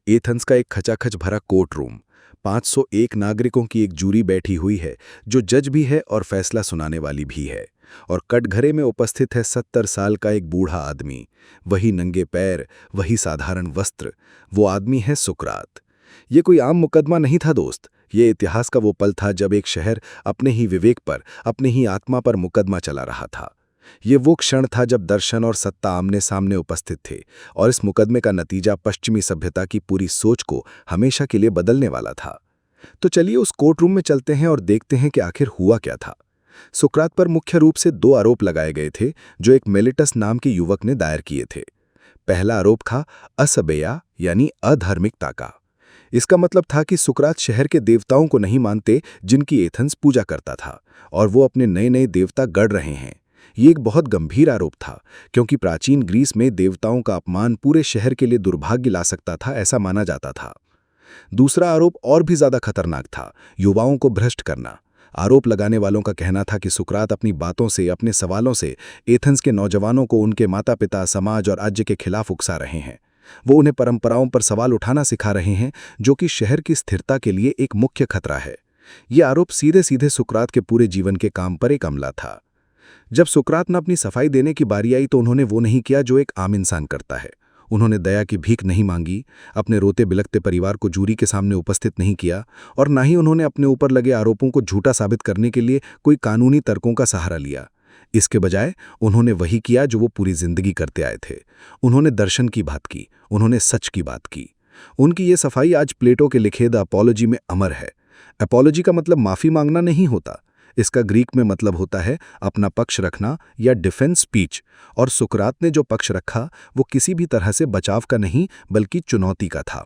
एथेंस का एक खचाखच भरा कोर्ट रूम, 501 नागरिकों की एक जूरी बैठी हुई है जो जज भी है और फैसला सुनाने वाली भी है। और कटघरे में उपस्थित है 70 साल का एक बूढ़ा आदमी, वही नंगे पैर, वही साधारण वस्त्र। वो आदमी है सुकरात। ये कोई आम मुकदमा नहीं था दोस्त, ये इतिहास का वो पल था जब एक शहर अपने ही विवेक पर, अपने ही आत्मा पर मुकदमा चला रहा था। ये वो क्षण था जब दर्शन और सत्ता आमने सामने उपस्थित थे, और इस मुकदमे का नतीजा पश्चिमी सभ्यता की पूरी सोच को हमेशा के लिए बदलने वाला था। तो चलिए उस कोर्ट रूम में चलते हैं और देखते हैं कि आखिर हुआ क्या था। सुकरात पर मुख्य रूप से 2 आरोप लगाए गए थे जो एक मेलिटस नाम के युवक ने दायर किए थे। पहला आरोप था असबेया यानी अधार्मिकता का। इसका मतलब था कि सुकरात शहर के देवताओं को नहीं मानते जिनकी एथेंस पूजा करता था, और वो अपने नए नए देवता गढ़ रहे हैं। ये एक बहुत गंभीर आरोप था, क्योंकि प्राचीन ग्रीस में देवताओं का अपमान पूरे शहर के लिए दुर्भाग्य ला सकता था, ऐसा माना जाता था। दूसरा आरोप और भी ज्यादा खतरनाक था, युवाओं को भ्रष्ट करना। आरोप लगाने वालों का कहना था कि सुकरात अपनी बातों से, अपने सवालों से एथेंस के नौजवानों को उनके माता पिता, समाज और राज्य के खिलाफ उकसा रहे हैं। वो उन्हें परंपराओं पर सवाल उठाना सिखा रहे हैं, जो कि शहर की स्थिरता के लिए एक मुख्य खतरा है। ये आरोप सीधे सीधे सुकरात के पूरे जीवन के काम पर एक हमला था। जब सुकरात ने अपनी सफाई देने की बारी आई तो उन्होंने वो नहीं किया जो एक आम इंसान करता है। उन्होंने दया की भीख नहीं मांगी, अपने रोते बिलखते परिवार को जूरी के सामने उपस्थित नहीं किया, और ना ही उन्होंने अपने ऊपर लगे आरोपों को झूठा साबित करने के लिए कोई कानूनी तर्कों का सहारा लिया। इसके बजाय उन्होंने वही किया जो वो पूरी जिंदगी करते आए थे। उन्होंने दर्शन की बात की, उन्होंने सच की बात की। उनकी ये सफाई आज प्लेटो के लिखे द अपॉलॉजी में अमर है। अपॉलॉजी का मतलब माफी मांगना नहीं होता। इसका ग्रीक में मतलब होता है अपना पक्ष रखना या डिफेंस स्पीच, और सुकरात ने जो पक्ष रखा वो किसी भी तरह से बचाव का नहीं बल्कि चुनौती का था।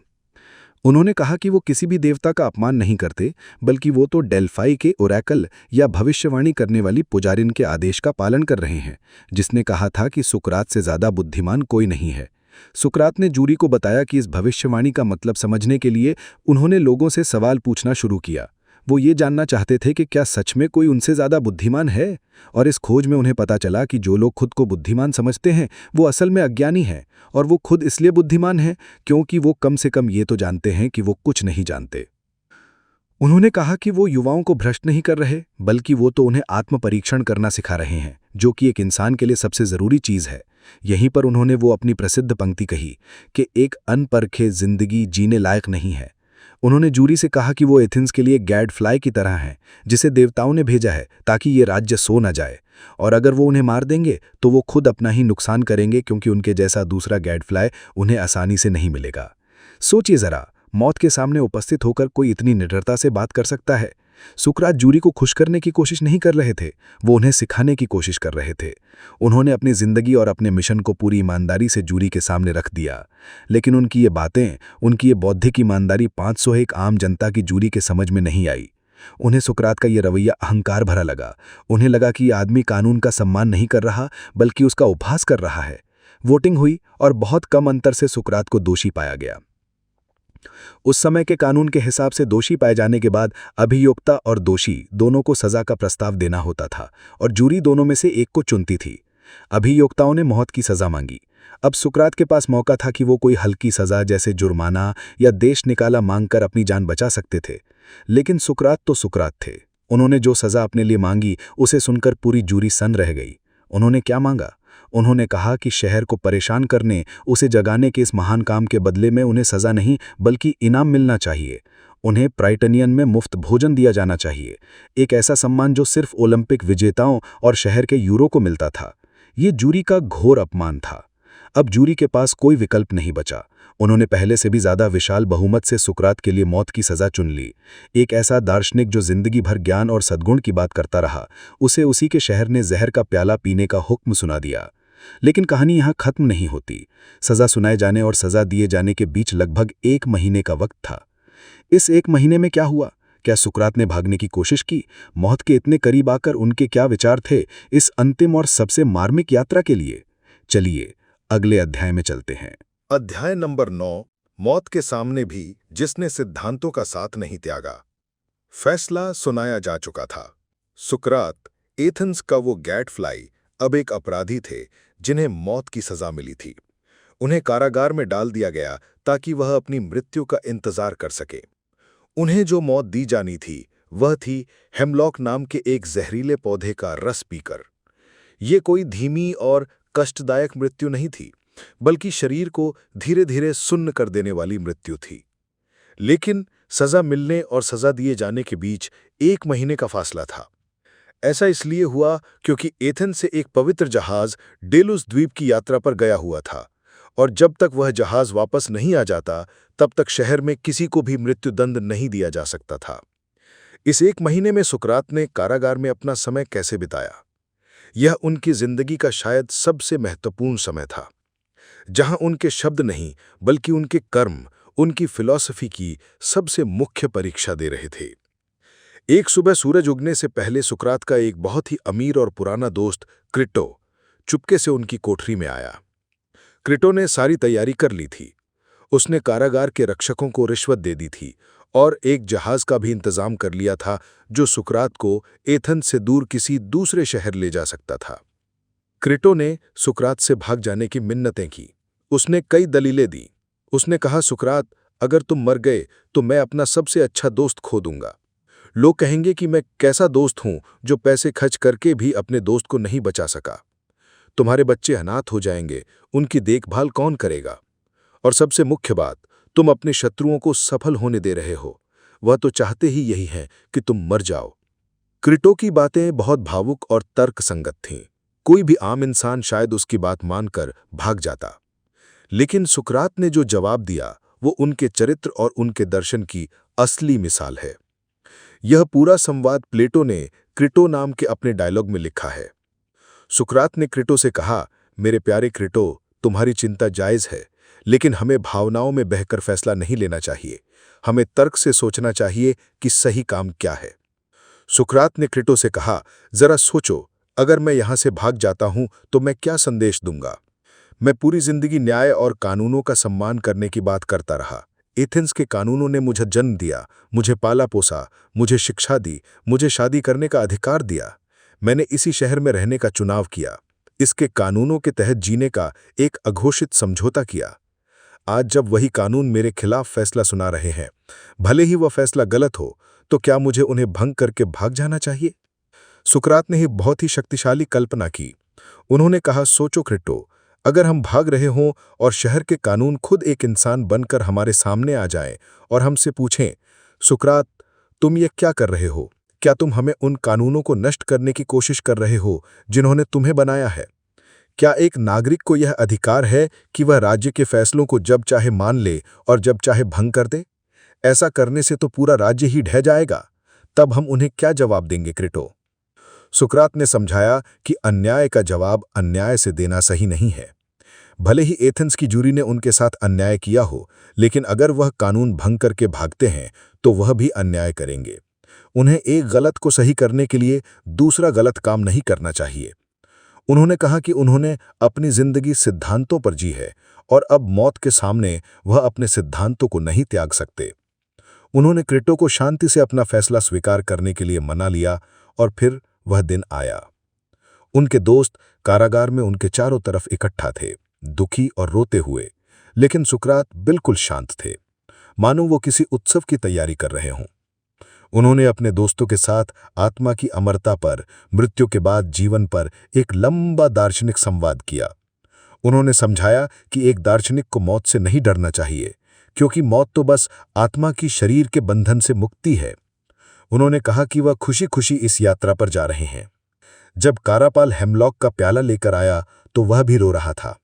उन्होंने कहा कि वो किसी भी देवता का अपमान नहीं करते, बल्कि वो तो डेल्फाई के ओरेकल या भविष्यवाणी करने वाली पुजारिन के आदेश का पालन कर रहे हैं, जिसने कहा था कि सुकरात से ज्यादा बुद्धिमान कोई नहीं है। सुकरात ने जूरी को बताया कि इस भविष्यवाणी का मतलब समझने के लिए उन्होंने लोगों से सवाल पूछना शुरू किया। वो ये जानना चाहते थे कि क्या सच में कोई उनसे ज्यादा बुद्धिमान है, और इस खोज में उन्हें पता चला कि जो लोग खुद को बुद्धिमान समझते हैं वो असल में अज्ञानी हैं, और वो खुद इसलिए बुद्धिमान हैं क्योंकि वो कम से कम ये तो जानते हैं कि वो कुछ नहीं जानते। उन्होंने कहा कि वो युवाओं को भ्रष्ट नहीं कर रहे, बल्कि वो तो उन्हें आत्मपरीक्षण करना सिखा रहे हैं, जो कि एक इंसान के लिए सबसे जरूरी चीज है। यहीं पर उन्होंने वो अपनी प्रसिद्ध पंक्ति कही कि एक अनपरखे जिंदगी जीने लायक नहीं है। उन्होंने जूरी से कहा कि वो एथेंस के लिए गैड फ्लाई की तरह हैं, जिसे देवताओं ने भेजा है ताकि ये राज्य सो न जाए, और अगर वो उन्हें मार देंगे तो वो खुद अपना ही नुकसान करेंगे, क्योंकि उनके जैसा दूसरा गैड फ्लाई उन्हें आसानी से नहीं मिलेगा। सोचिए जरा, मौत के सामने उपस्थित होकर कोई इतनी निडरता से बात कर सकता है। सुकरात जूरी को खुश करने की कोशिश नहीं कर रहे थे, वो उन्हें सिखाने की कोशिश कर रहे थे। उन्होंने अपनी जिंदगी और अपने मिशन को पूरी ईमानदारी से जूरी के सामने रख दिया, लेकिन उनकी ये बातें, उनकी ये बौद्धिक ईमानदारी 501 आम जनता की जूरी के समझ में नहीं आई। उन्हें सुकरात का ये रवैया अहंकार भरा लगा। उन्हें लगा कि ये आदमी कानून का सम्मान नहीं कर रहा बल्कि उसका उपहास कर रहा है। वोटिंग हुई और बहुत कम अंतर से सुकरात को दोषी पाया गया। उस समय के कानून के हिसाब से दोषी पाए जाने के बाद अभियोक्ता और दोषी दोनों को सजा का प्रस्ताव देना होता था, और जूरी दोनों में से एक को चुनती थी। अभियोक्ताओं ने मौत की सजा मांगी। अब सुकरात के पास मौका था कि वो कोई हल्की सजा जैसे जुर्माना या देश निकाला मांगकर अपनी जान बचा सकते थे, लेकिन सुकरात तो सुकरात थे। उन्होंने जो सजा अपने लिए मांगी उसे सुनकर पूरी जूरी सन्न रह गई। उन्होंने क्या मांगा? उन्होंने कहा कि शहर को परेशान करने, उसे जगाने के इस महान काम के बदले में उन्हें सजा नहीं बल्कि इनाम मिलना चाहिए। उन्हें ब्राइटनियन में मुफ्त भोजन दिया जाना चाहिए, एक ऐसा सम्मान जो सिर्फ ओलंपिक विजेताओं और शहर के यूरो को मिलता था। ये जूरी का घोर अपमान था। अब जूरी के पास कोई विकल्प नहीं बचा। उन्होंने पहले से भी ज्यादा विशाल बहुमत से सुकरात के लिए मौत की सजा चुन ली। एक ऐसा दार्शनिक जो जिंदगी भर ज्ञान और सद्गुण की बात करता रहा, उसे उसी के शहर ने जहर का प्याला पीने का हुक्म सुना दिया। लेकिन कहानी यहाँ खत्म नहीं होती। सजा सुनाए जाने और सजा दिए जाने के बीच लगभग 1 महीने का वक्त था। इस 1 महीने में क्या हुआ? क्या सुकरात ने भागने की कोशिश की? मौत के इतने करीब आकर उनके क्या विचार थे इस अंतिम और सबसे मार्मिक यात्रा के लिए? चलिए अगले अध्याय में चलते हैं। अध्याय नंबर 9, मौत के सामने भी जिसने सिद्धांतों का साथ नहीं त्यागा। फैसला सुनाया जा चुका था। सुकरात, एथेंस का वो गैडफ्लाई, अब एक अपराधी थे जिन्हें मौत की सजा मिली थी। उन्हें कारागार में डाल दिया गया ताकि वह अपनी मृत्यु का इंतजार कर सके। उन्हें जो मौत दी जानी थी वह थी हेमलॉक नाम के एक जहरीले पौधे का रस पीकर। ये कोई धीमी और कष्टदायक मृत्यु नहीं थी, बल्कि शरीर को धीरे धीरे सुन्न कर देने वाली मृत्यु थी। लेकिन सजा मिलने और सजा दिए जाने के बीच 1 महीने का फासला था। ऐसा इसलिए हुआ क्योंकि एथेंस से एक पवित्र जहाज डेलुस द्वीप की यात्रा पर गया हुआ था, और जब तक वह जहाज वापस नहीं आ जाता तब तक शहर में किसी को भी मृत्युदंड नहीं दिया जा सकता था। इस 1 महीने में सुकरात ने कारागार में अपना समय कैसे बिताया? यह उनकी जिंदगी का शायद सबसे महत्वपूर्ण समय था, जहां उनके शब्द नहीं बल्कि उनके कर्म उनकी फिलॉसफी की सबसे मुख्य परीक्षा दे रहे थे। एक सुबह सूरज उगने से पहले सुकरात का एक बहुत ही अमीर और पुराना दोस्त क्रिटो चुपके से उनकी कोठरी में आया। क्रिटो ने सारी तैयारी कर ली थी। उसने कारागार के रक्षकों को रिश्वत दे दी थी और एक जहाज का भी इंतजाम कर लिया था जो सुकरात को एथेंस से दूर किसी दूसरे शहर ले जा सकता था। क्रिटो ने सुकरात से भाग जाने की मिन्नतें की। उसने कई दलीलें दी। उसने कहा, सुकरात, अगर तुम मर गए तो मैं अपना सबसे अच्छा दोस्त खो दूंगा। लोग कहेंगे कि मैं कैसा दोस्त हूं जो पैसे खर्च करके भी अपने दोस्त को नहीं बचा सका। तुम्हारे बच्चे अनाथ हो जाएंगे, उनकी देखभाल कौन करेगा? और सबसे मुख्य बात, तुम अपने शत्रुओं को सफल होने दे रहे हो। वह तो चाहते ही यही है कि तुम मर जाओ। क्रिटो की बातें बहुत भावुक और तर्कसंगत थीं। कोई भी आम इंसान शायद उसकी बात मानकर भाग जाता। लेकिन सुकरात ने जो जवाब दिया वो उनके चरित्र और उनके दर्शन की असली मिसाल है। यह पूरा संवाद प्लेटो ने क्रिटो नाम के अपने डायलॉग में लिखा है। सुकरात ने क्रिटो से कहा, मेरे प्यारे क्रिटो, तुम्हारी चिंता जायज है, लेकिन हमें भावनाओं में बहकर फैसला नहीं लेना चाहिए। हमें तर्क से सोचना चाहिए कि सही काम क्या है। सुकरात ने क्रिटो से कहा, जरा सोचो, अगर मैं यहां से भाग जाता हूं तो मैं क्या संदेश दूंगा? मैं पूरी जिंदगी न्याय और कानूनों का सम्मान करने की बात करता रहा। एथेंस के कानूनों ने मुझे जन्म दिया, मुझे पाला पोसा, मुझे शिक्षा दी, मुझे शादी करने का अधिकार दिया। मैंने इसी शहर में रहने का चुनाव किया, इसके कानूनों के तहत जीने का एक अघोषित समझौता किया। आज जब वही कानून मेरे खिलाफ फैसला सुना रहे हैं, भले ही वह फैसला गलत हो, तो क्या मुझे उन्हें भंग करके भाग जाना चाहिए? सुकरात ने ही बहुत ही शक्तिशाली कल्पना की। उन्होंने कहा, सोचो क्रिटो, अगर हम भाग रहे हों और शहर के कानून खुद एक इंसान बनकर हमारे सामने आ जाएं और हमसे पूछें, सुकरात, तुम ये क्या कर रहे हो? क्या तुम हमें उन कानूनों को नष्ट करने की कोशिश कर रहे हो जिन्होंने तुम्हें बनाया है? क्या एक नागरिक को यह अधिकार है कि वह राज्य के फैसलों को जब चाहे मान ले और जब चाहे भंग कर दे? ऐसा करने से तो पूरा राज्य ही ढह जाएगा। तब हम उन्हें क्या जवाब देंगे क्रिटो? सुकरात ने समझाया कि अन्याय का जवाब अन्याय से देना सही नहीं है। भले ही एथेंस की जूरी ने उनके साथ अन्याय किया हो, लेकिन अगर वह कानून भंग करके भागते हैं तो वह भी अन्याय करेंगे। उन्हें एक गलत को सही करने के लिए दूसरा गलत काम नहीं करना चाहिए। उन्होंने कहा कि उन्होंने अपनी जिंदगी सिद्धांतों पर जी है और अब मौत के सामने वह अपने सिद्धांतों को नहीं त्याग सकते। उन्होंने क्रिटो को शांति से अपना फैसला स्वीकार करने के लिए मना लिया और फिर वह दिन आया। उनके दोस्त कारागार में उनके चारों तरफ इकट्ठा थे, दुखी और रोते हुए, लेकिन सुकरात बिल्कुल शांत थे, मानो वो किसी उत्सव की तैयारी कर रहे हों। उन्होंने अपने दोस्तों के साथ आत्मा की अमरता पर, मृत्यु के बाद जीवन पर एक लंबा दार्शनिक संवाद किया। उन्होंने समझाया कि एक दार्शनिक को मौत से नहीं डरना चाहिए, क्योंकि मौत तो बस आत्मा की शरीर के बंधन से मुक्ति है। उन्होंने कहा कि वह खुशी खुशी इस यात्रा पर जा रहे हैं। जब कारापाल हेमलॉक का प्याला लेकर आया तो वह भी रो रहा था।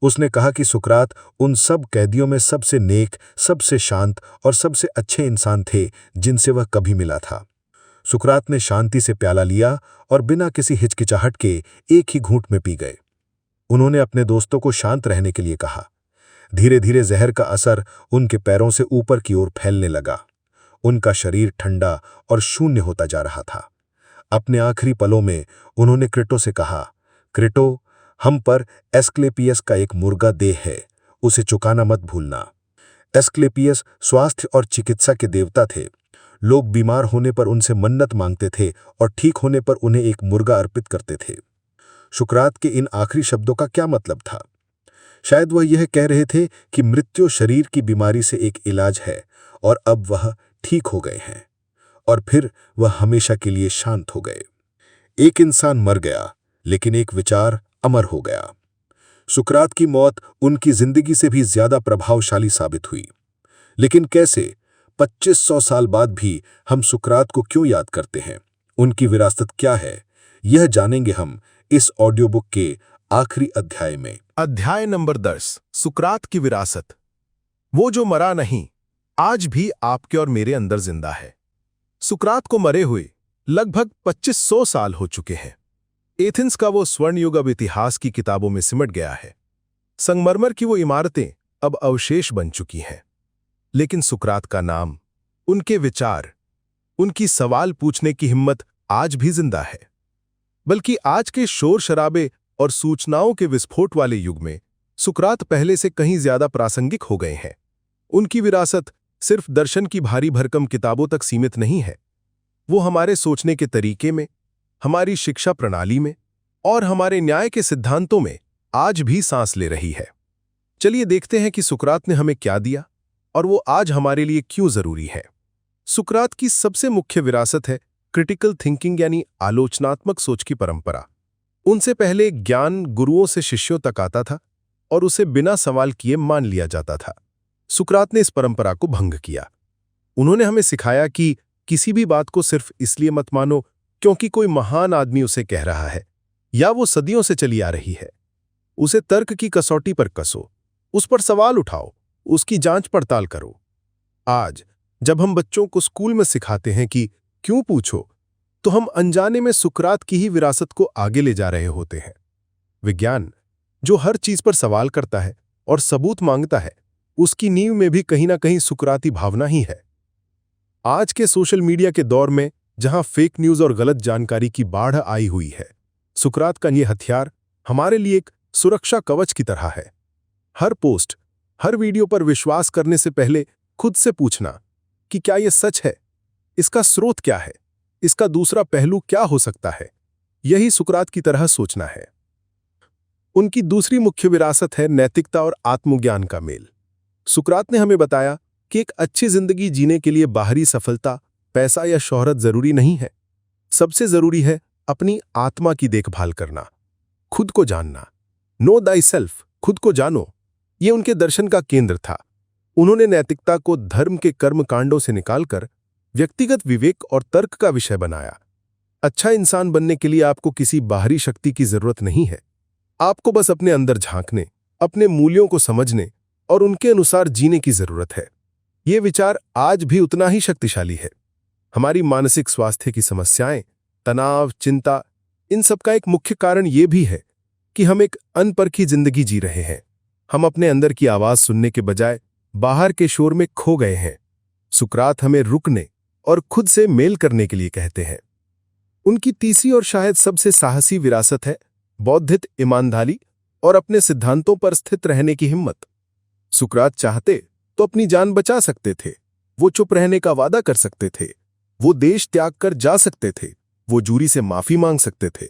उसने कहा कि सुकरात उन सब कैदियों में सबसे नेक, सबसे शांत और सबसे अच्छे इंसान थे जिनसे वह कभी मिला था। सुकरात ने शांति से प्याला लिया और बिना किसी हिचकिचाहट के एक ही घूंट में पी गए। उन्होंने अपने दोस्तों को शांत रहने के लिए कहा। धीरे धीरे जहर का असर उनके पैरों से ऊपर की ओर फैलने लगा। उनका शरीर ठंडा और शून्य होता जा रहा था। अपने आखिरी पलों में उन्होंने क्रिटो से कहा, क्रिटो, हम पर एस्क्लेपियस का एक मुर्गा देह है, उसे चुकाना मत भूलना। एस्क्लेपियस स्वास्थ्य और चिकित्सा के देवता थे। लोग बीमार होने पर उनसे मन्नत मांगते थे और ठीक होने पर उन्हें एक मुर्गा अर्पित करते थे। सुकरात के इन आखिरी शब्दों का क्या मतलब था? शायद वह यह कह रहे थे कि मृत्यु शरीर की बीमारी से एक इलाज है और अब वह ठीक हो गए हैं, और फिर वह हमेशा के लिए शांत हो गए। एक इंसान मर गया, लेकिन एक विचार अमर हो गया। सुकरात की मौत उनकी जिंदगी से भी ज्यादा प्रभावशाली साबित हुई। लेकिन कैसे? 2500 साल बाद भी हम सुकरात को क्यों याद करते हैं? उनकी विरासत क्या है? यह जानेंगे हम इस ऑडियो बुक के आखिरी अध्याय में। अध्याय नंबर 10, सुकरात की विरासत। वो जो मरा नहीं, आज भी आपके और मेरे अंदर जिंदा है। सुकरात को मरे हुए लगभग 2500 साल हो चुके हैं। एथेंस का वो स्वर्ण युग अब इतिहास की किताबों में सिमट गया है। संगमरमर की वो इमारतें अब अवशेष बन चुकी हैं। लेकिन सुकरात का नाम, उनके विचार, उनकी सवाल पूछने की हिम्मत आज भी जिंदा है। बल्कि आज के शोर शराबे और सूचनाओं के विस्फोट वाले युग में सुकरात पहले से कहीं ज्यादा प्रासंगिक हो गए हैं। उनकी विरासत सिर्फ दर्शन की भारी भरकम किताबों तक सीमित नहीं है। वो हमारे सोचने के तरीके में, हमारी शिक्षा प्रणाली में और हमारे न्याय के सिद्धांतों में आज भी सांस ले रही है। चलिए देखते हैं कि सुकरात ने हमें क्या दिया और वो आज हमारे लिए क्यों जरूरी है। सुकरात की सबसे मुख्य विरासत है क्रिटिकल थिंकिंग यानी आलोचनात्मक सोच की परंपरा। उनसे पहले ज्ञान गुरुओं से शिष्यों तक आता था और उसे बिना सवाल किए मान लिया जाता था। सुकरात ने इस परंपरा को भंग किया। उन्होंने हमें सिखाया कि किसी भी बात को सिर्फ इसलिए मत मानो क्योंकि कोई महान आदमी उसे कह रहा है या वो सदियों से चली आ रही है। उसे तर्क की कसौटी पर कसो, उस पर सवाल उठाओ, उसकी जांच पड़ताल करो। आज जब हम बच्चों को स्कूल में सिखाते हैं कि क्यों पूछो, तो हम अनजाने में सुकरात की ही विरासत को आगे ले जा रहे होते हैं। विज्ञान जो हर चीज पर सवाल करता है और सबूत मांगता है, उसकी नींव में भी कहीं ना कहीं सुकराती भावना ही है। आज के सोशल मीडिया के दौर में जहां फेक न्यूज और गलत जानकारी की बाढ़ आई हुई है, सुकरात का यह हथियार हमारे लिए एक सुरक्षा कवच की तरह है। हर पोस्ट, हर वीडियो पर विश्वास करने से पहले खुद से पूछना कि क्या यह सच है, इसका स्रोत क्या है, इसका दूसरा पहलू क्या हो सकता है, यही सुकरात की तरह सोचना है। उनकी दूसरी मुख्य विरासत है नैतिकता और आत्मज्ञान का मेल। सुकरात ने हमें बताया कि एक अच्छी जिंदगी जीने के लिए बाहरी सफलता, पैसा या शोहरत जरूरी नहीं है। सबसे जरूरी है अपनी आत्मा की देखभाल करना, खुद को जानना। नो दाई सेल्फ, खुद को जानो, ये उनके दर्शन का केंद्र था। उन्होंने नैतिकता को धर्म के कर्मकांडों से निकालकर व्यक्तिगत विवेक और तर्क का विषय बनाया। अच्छा इंसान बनने के लिए आपको किसी बाहरी शक्ति की जरूरत नहीं है। आपको बस अपने अंदर झांकने, अपने मूल्यों को समझने और उनके अनुसार जीने की जरूरत है। ये विचार आज भी उतना ही शक्तिशाली है। हमारी मानसिक स्वास्थ्य की समस्याएं, तनाव, चिंता, इन सब का एक मुख्य कारण यह भी है कि हम एक अनपरखी जिंदगी जी रहे हैं। हम अपने अंदर की आवाज सुनने के बजाय बाहर के शोर में खो गए हैं। सुकरात हमें रुकने और खुद से मेल करने के लिए कहते हैं। उनकी तीसरी और शायद सबसे साहसी विरासत है बौद्धिक ईमानदारी और अपने सिद्धांतों पर स्थित रहने की हिम्मत। सुकरात चाहते तो अपनी जान बचा सकते थे, वो चुप रहने का वादा कर सकते थे, वो देश त्याग कर जा सकते थे, वो जूरी से माफी मांग सकते थे,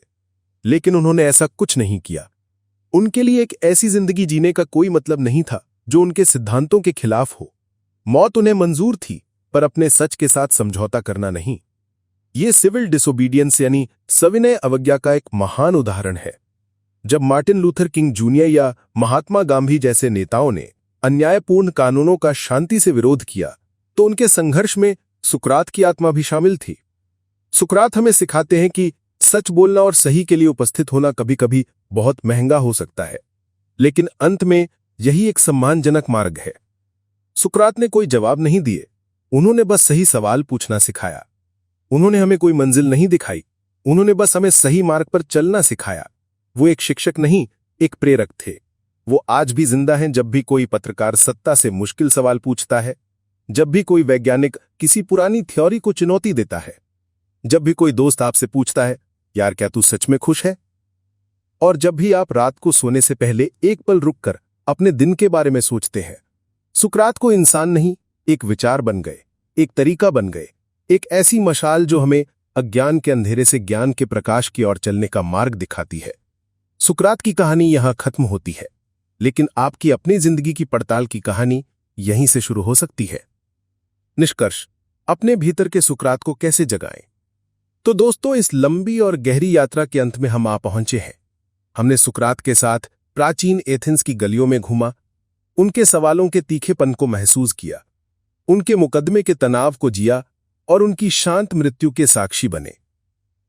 लेकिन उन्होंने ऐसा कुछ नहीं किया। उनके लिए एक ऐसी जिंदगी जीने का कोई मतलब नहीं था जो उनके सिद्धांतों के खिलाफ हो। मौत उन्हें मंजूर थी, पर अपने सच के साथ समझौता करना नहीं। ये सिविल डिसोबीडियंस यानी सविनय अवज्ञा का एक महान उदाहरण है। जब मार्टिन लूथर किंग जूनियर या महात्मा गांधी जैसे नेताओं ने अन्यायपूर्ण कानूनों का शांति से विरोध किया, तो उनके संघर्ष में सुकरात की आत्मा भी शामिल थी। सुकरात हमें सिखाते हैं कि सच बोलना और सही के लिए उपस्थित होना कभी कभी बहुत महंगा हो सकता है, लेकिन अंत में यही एक सम्मानजनक मार्ग है। सुकरात ने कोई जवाब नहीं दिए, उन्होंने बस सही सवाल पूछना सिखाया। उन्होंने हमें कोई मंजिल नहीं दिखाई, उन्होंने बस हमें सही मार्ग पर चलना सिखाया। वो एक शिक्षक नहीं, एक प्रेरक थे। वो आज भी जिंदा हैं जब भी कोई पत्रकार सत्ता से मुश्किल सवाल पूछता है, जब भी कोई वैज्ञानिक किसी पुरानी थ्योरी को चुनौती देता है, जब भी कोई दोस्त आपसे पूछता है, यार क्या तू सच में खुश है? और जब भी आप रात को सोने से पहले एक पल रुककर अपने दिन के बारे में सोचते हैं। सुकरात को इंसान नहीं, एक विचार बन गए, एक तरीका बन गए, एक ऐसी मशाल जो हमें अज्ञान के अंधेरे से ज्ञान के प्रकाश की ओर चलने का मार्ग दिखाती है। सुकरात की कहानी यहां खत्म होती है, लेकिन आपकी अपनी जिंदगी की पड़ताल की कहानी यहीं से शुरू हो सकती है। निष्कर्ष, अपने भीतर के सुकरात को कैसे जगाएं? तो दोस्तों, इस लंबी और गहरी यात्रा के अंत में हम आ पहुंचे हैं। हमने सुकरात के साथ प्राचीन एथेंस की गलियों में घूमा, उनके सवालों के तीखेपन को महसूस किया, उनके मुकदमे के तनाव को जिया और उनकी शांत मृत्यु के साक्षी बने।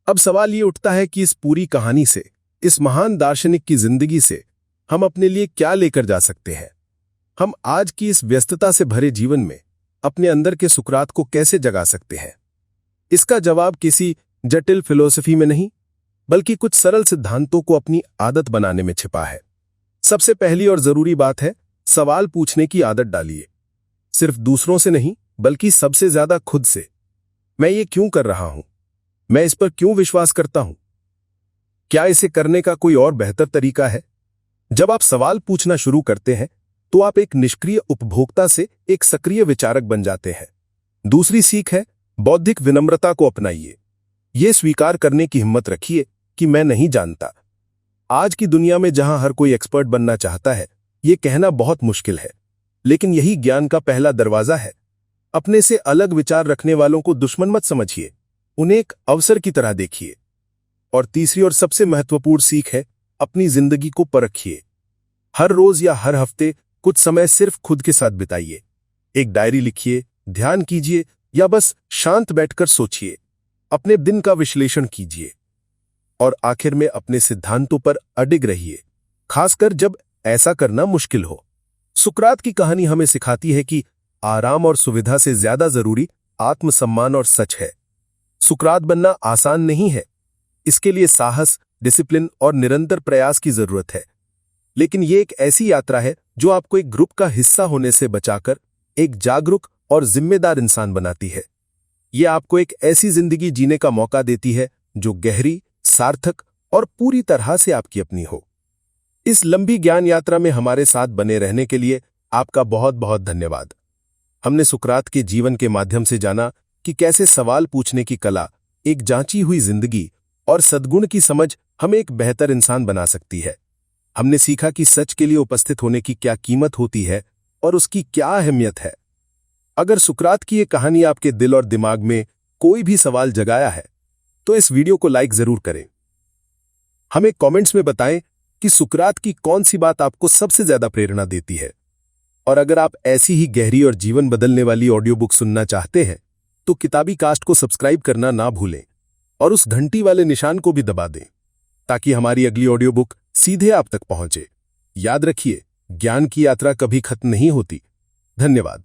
अब सवाल ये उठता है कि इस पूरी कहानी से, इस महान दार्शनिक की जिंदगी से हम अपने लिए क्या लेकर जा सकते हैं? हम आज की इस व्यस्तता से भरे जीवन में अपने अंदर के सुकरात को कैसे जगा सकते हैं? इसका जवाब किसी जटिल फिलॉसफी में नहीं, बल्कि कुछ सरल सिद्धांतों को अपनी आदत बनाने में छिपा है। सबसे पहली और जरूरी बात है, सवाल पूछने की आदत डालिए। सिर्फ दूसरों से नहीं, बल्कि सबसे ज्यादा खुद से। मैं ये क्यों कर रहा हूं? मैं इस पर क्यों विश्वास करता हूं? क्या इसे करने का कोई और बेहतर तरीका है? जब आप सवाल पूछना शुरू करते हैं, तो आप एक निष्क्रिय उपभोक्ता से एक सक्रिय विचारक बन जाते हैं। दूसरी सीख है, बौद्धिक विनम्रता को अपनाइए। यह स्वीकार करने की हिम्मत रखिए कि मैं नहीं जानता। आज की दुनिया में जहां हर कोई एक्सपर्ट बनना चाहता है, यह कहना बहुत मुश्किल है, लेकिन यही ज्ञान का पहला दरवाजा है। अपने से अलग विचार रखने वालों को दुश्मन मत समझिए, उन्हें एक अवसर की तरह देखिए। और तीसरी और सबसे महत्वपूर्ण सीख है, अपनी जिंदगी को परखिए। हर रोज या हर हफ्ते कुछ समय सिर्फ खुद के साथ बिताइए। एक डायरी लिखिए, ध्यान कीजिए या बस शांत बैठकर सोचिए। अपने दिन का विश्लेषण कीजिए और आखिर में अपने सिद्धांतों पर अडिग रहिए, खासकर जब ऐसा करना मुश्किल हो। सुकरात की कहानी हमें सिखाती है कि आराम और सुविधा से ज्यादा जरूरी आत्मसम्मान और सच है। सुकरात बनना आसान नहीं है, इसके लिए साहस, डिसिप्लिन और निरंतर प्रयास की जरूरत है। लेकिन ये एक ऐसी यात्रा है जो आपको एक ग्रुप का हिस्सा होने से बचाकर एक जागरूक और जिम्मेदार इंसान बनाती है। ये आपको एक ऐसी जिंदगी जीने का मौका देती है जो गहरी, सार्थक और पूरी तरह से आपकी अपनी हो। इस लंबी ज्ञान यात्रा में हमारे साथ बने रहने के लिए आपका बहुत बहुत धन्यवाद। हमने सुकरात के जीवन के माध्यम से जाना कि कैसे सवाल पूछने की कला, एक जांची हुई जिंदगी और सद्गुण की समझ हमें एक बेहतर इंसान बना सकती है। हमने सीखा कि सच के लिए उपस्थित होने की क्या कीमत होती है और उसकी क्या अहमियत है। अगर सुकरात की ये कहानी आपके दिल और दिमाग में कोई भी सवाल जगाया है तो इस वीडियो को लाइक जरूर करें। हमें कमेंट्स में बताएं कि सुकरात की कौन सी बात आपको सबसे ज्यादा प्रेरणा देती है। और अगर आप ऐसी ही गहरी और जीवन बदलने वाली ऑडियो बुक सुनना चाहते हैं तो किताबी कास्ट को सब्सक्राइब करना ना भूलें और उस घंटी वाले निशान को भी दबा दें ताकि हमारी अगली ऑडियो बुक सीधे आप तक पहुंचे। याद रखिए, ज्ञान की यात्रा कभी खत्म नहीं होती। धन्यवाद।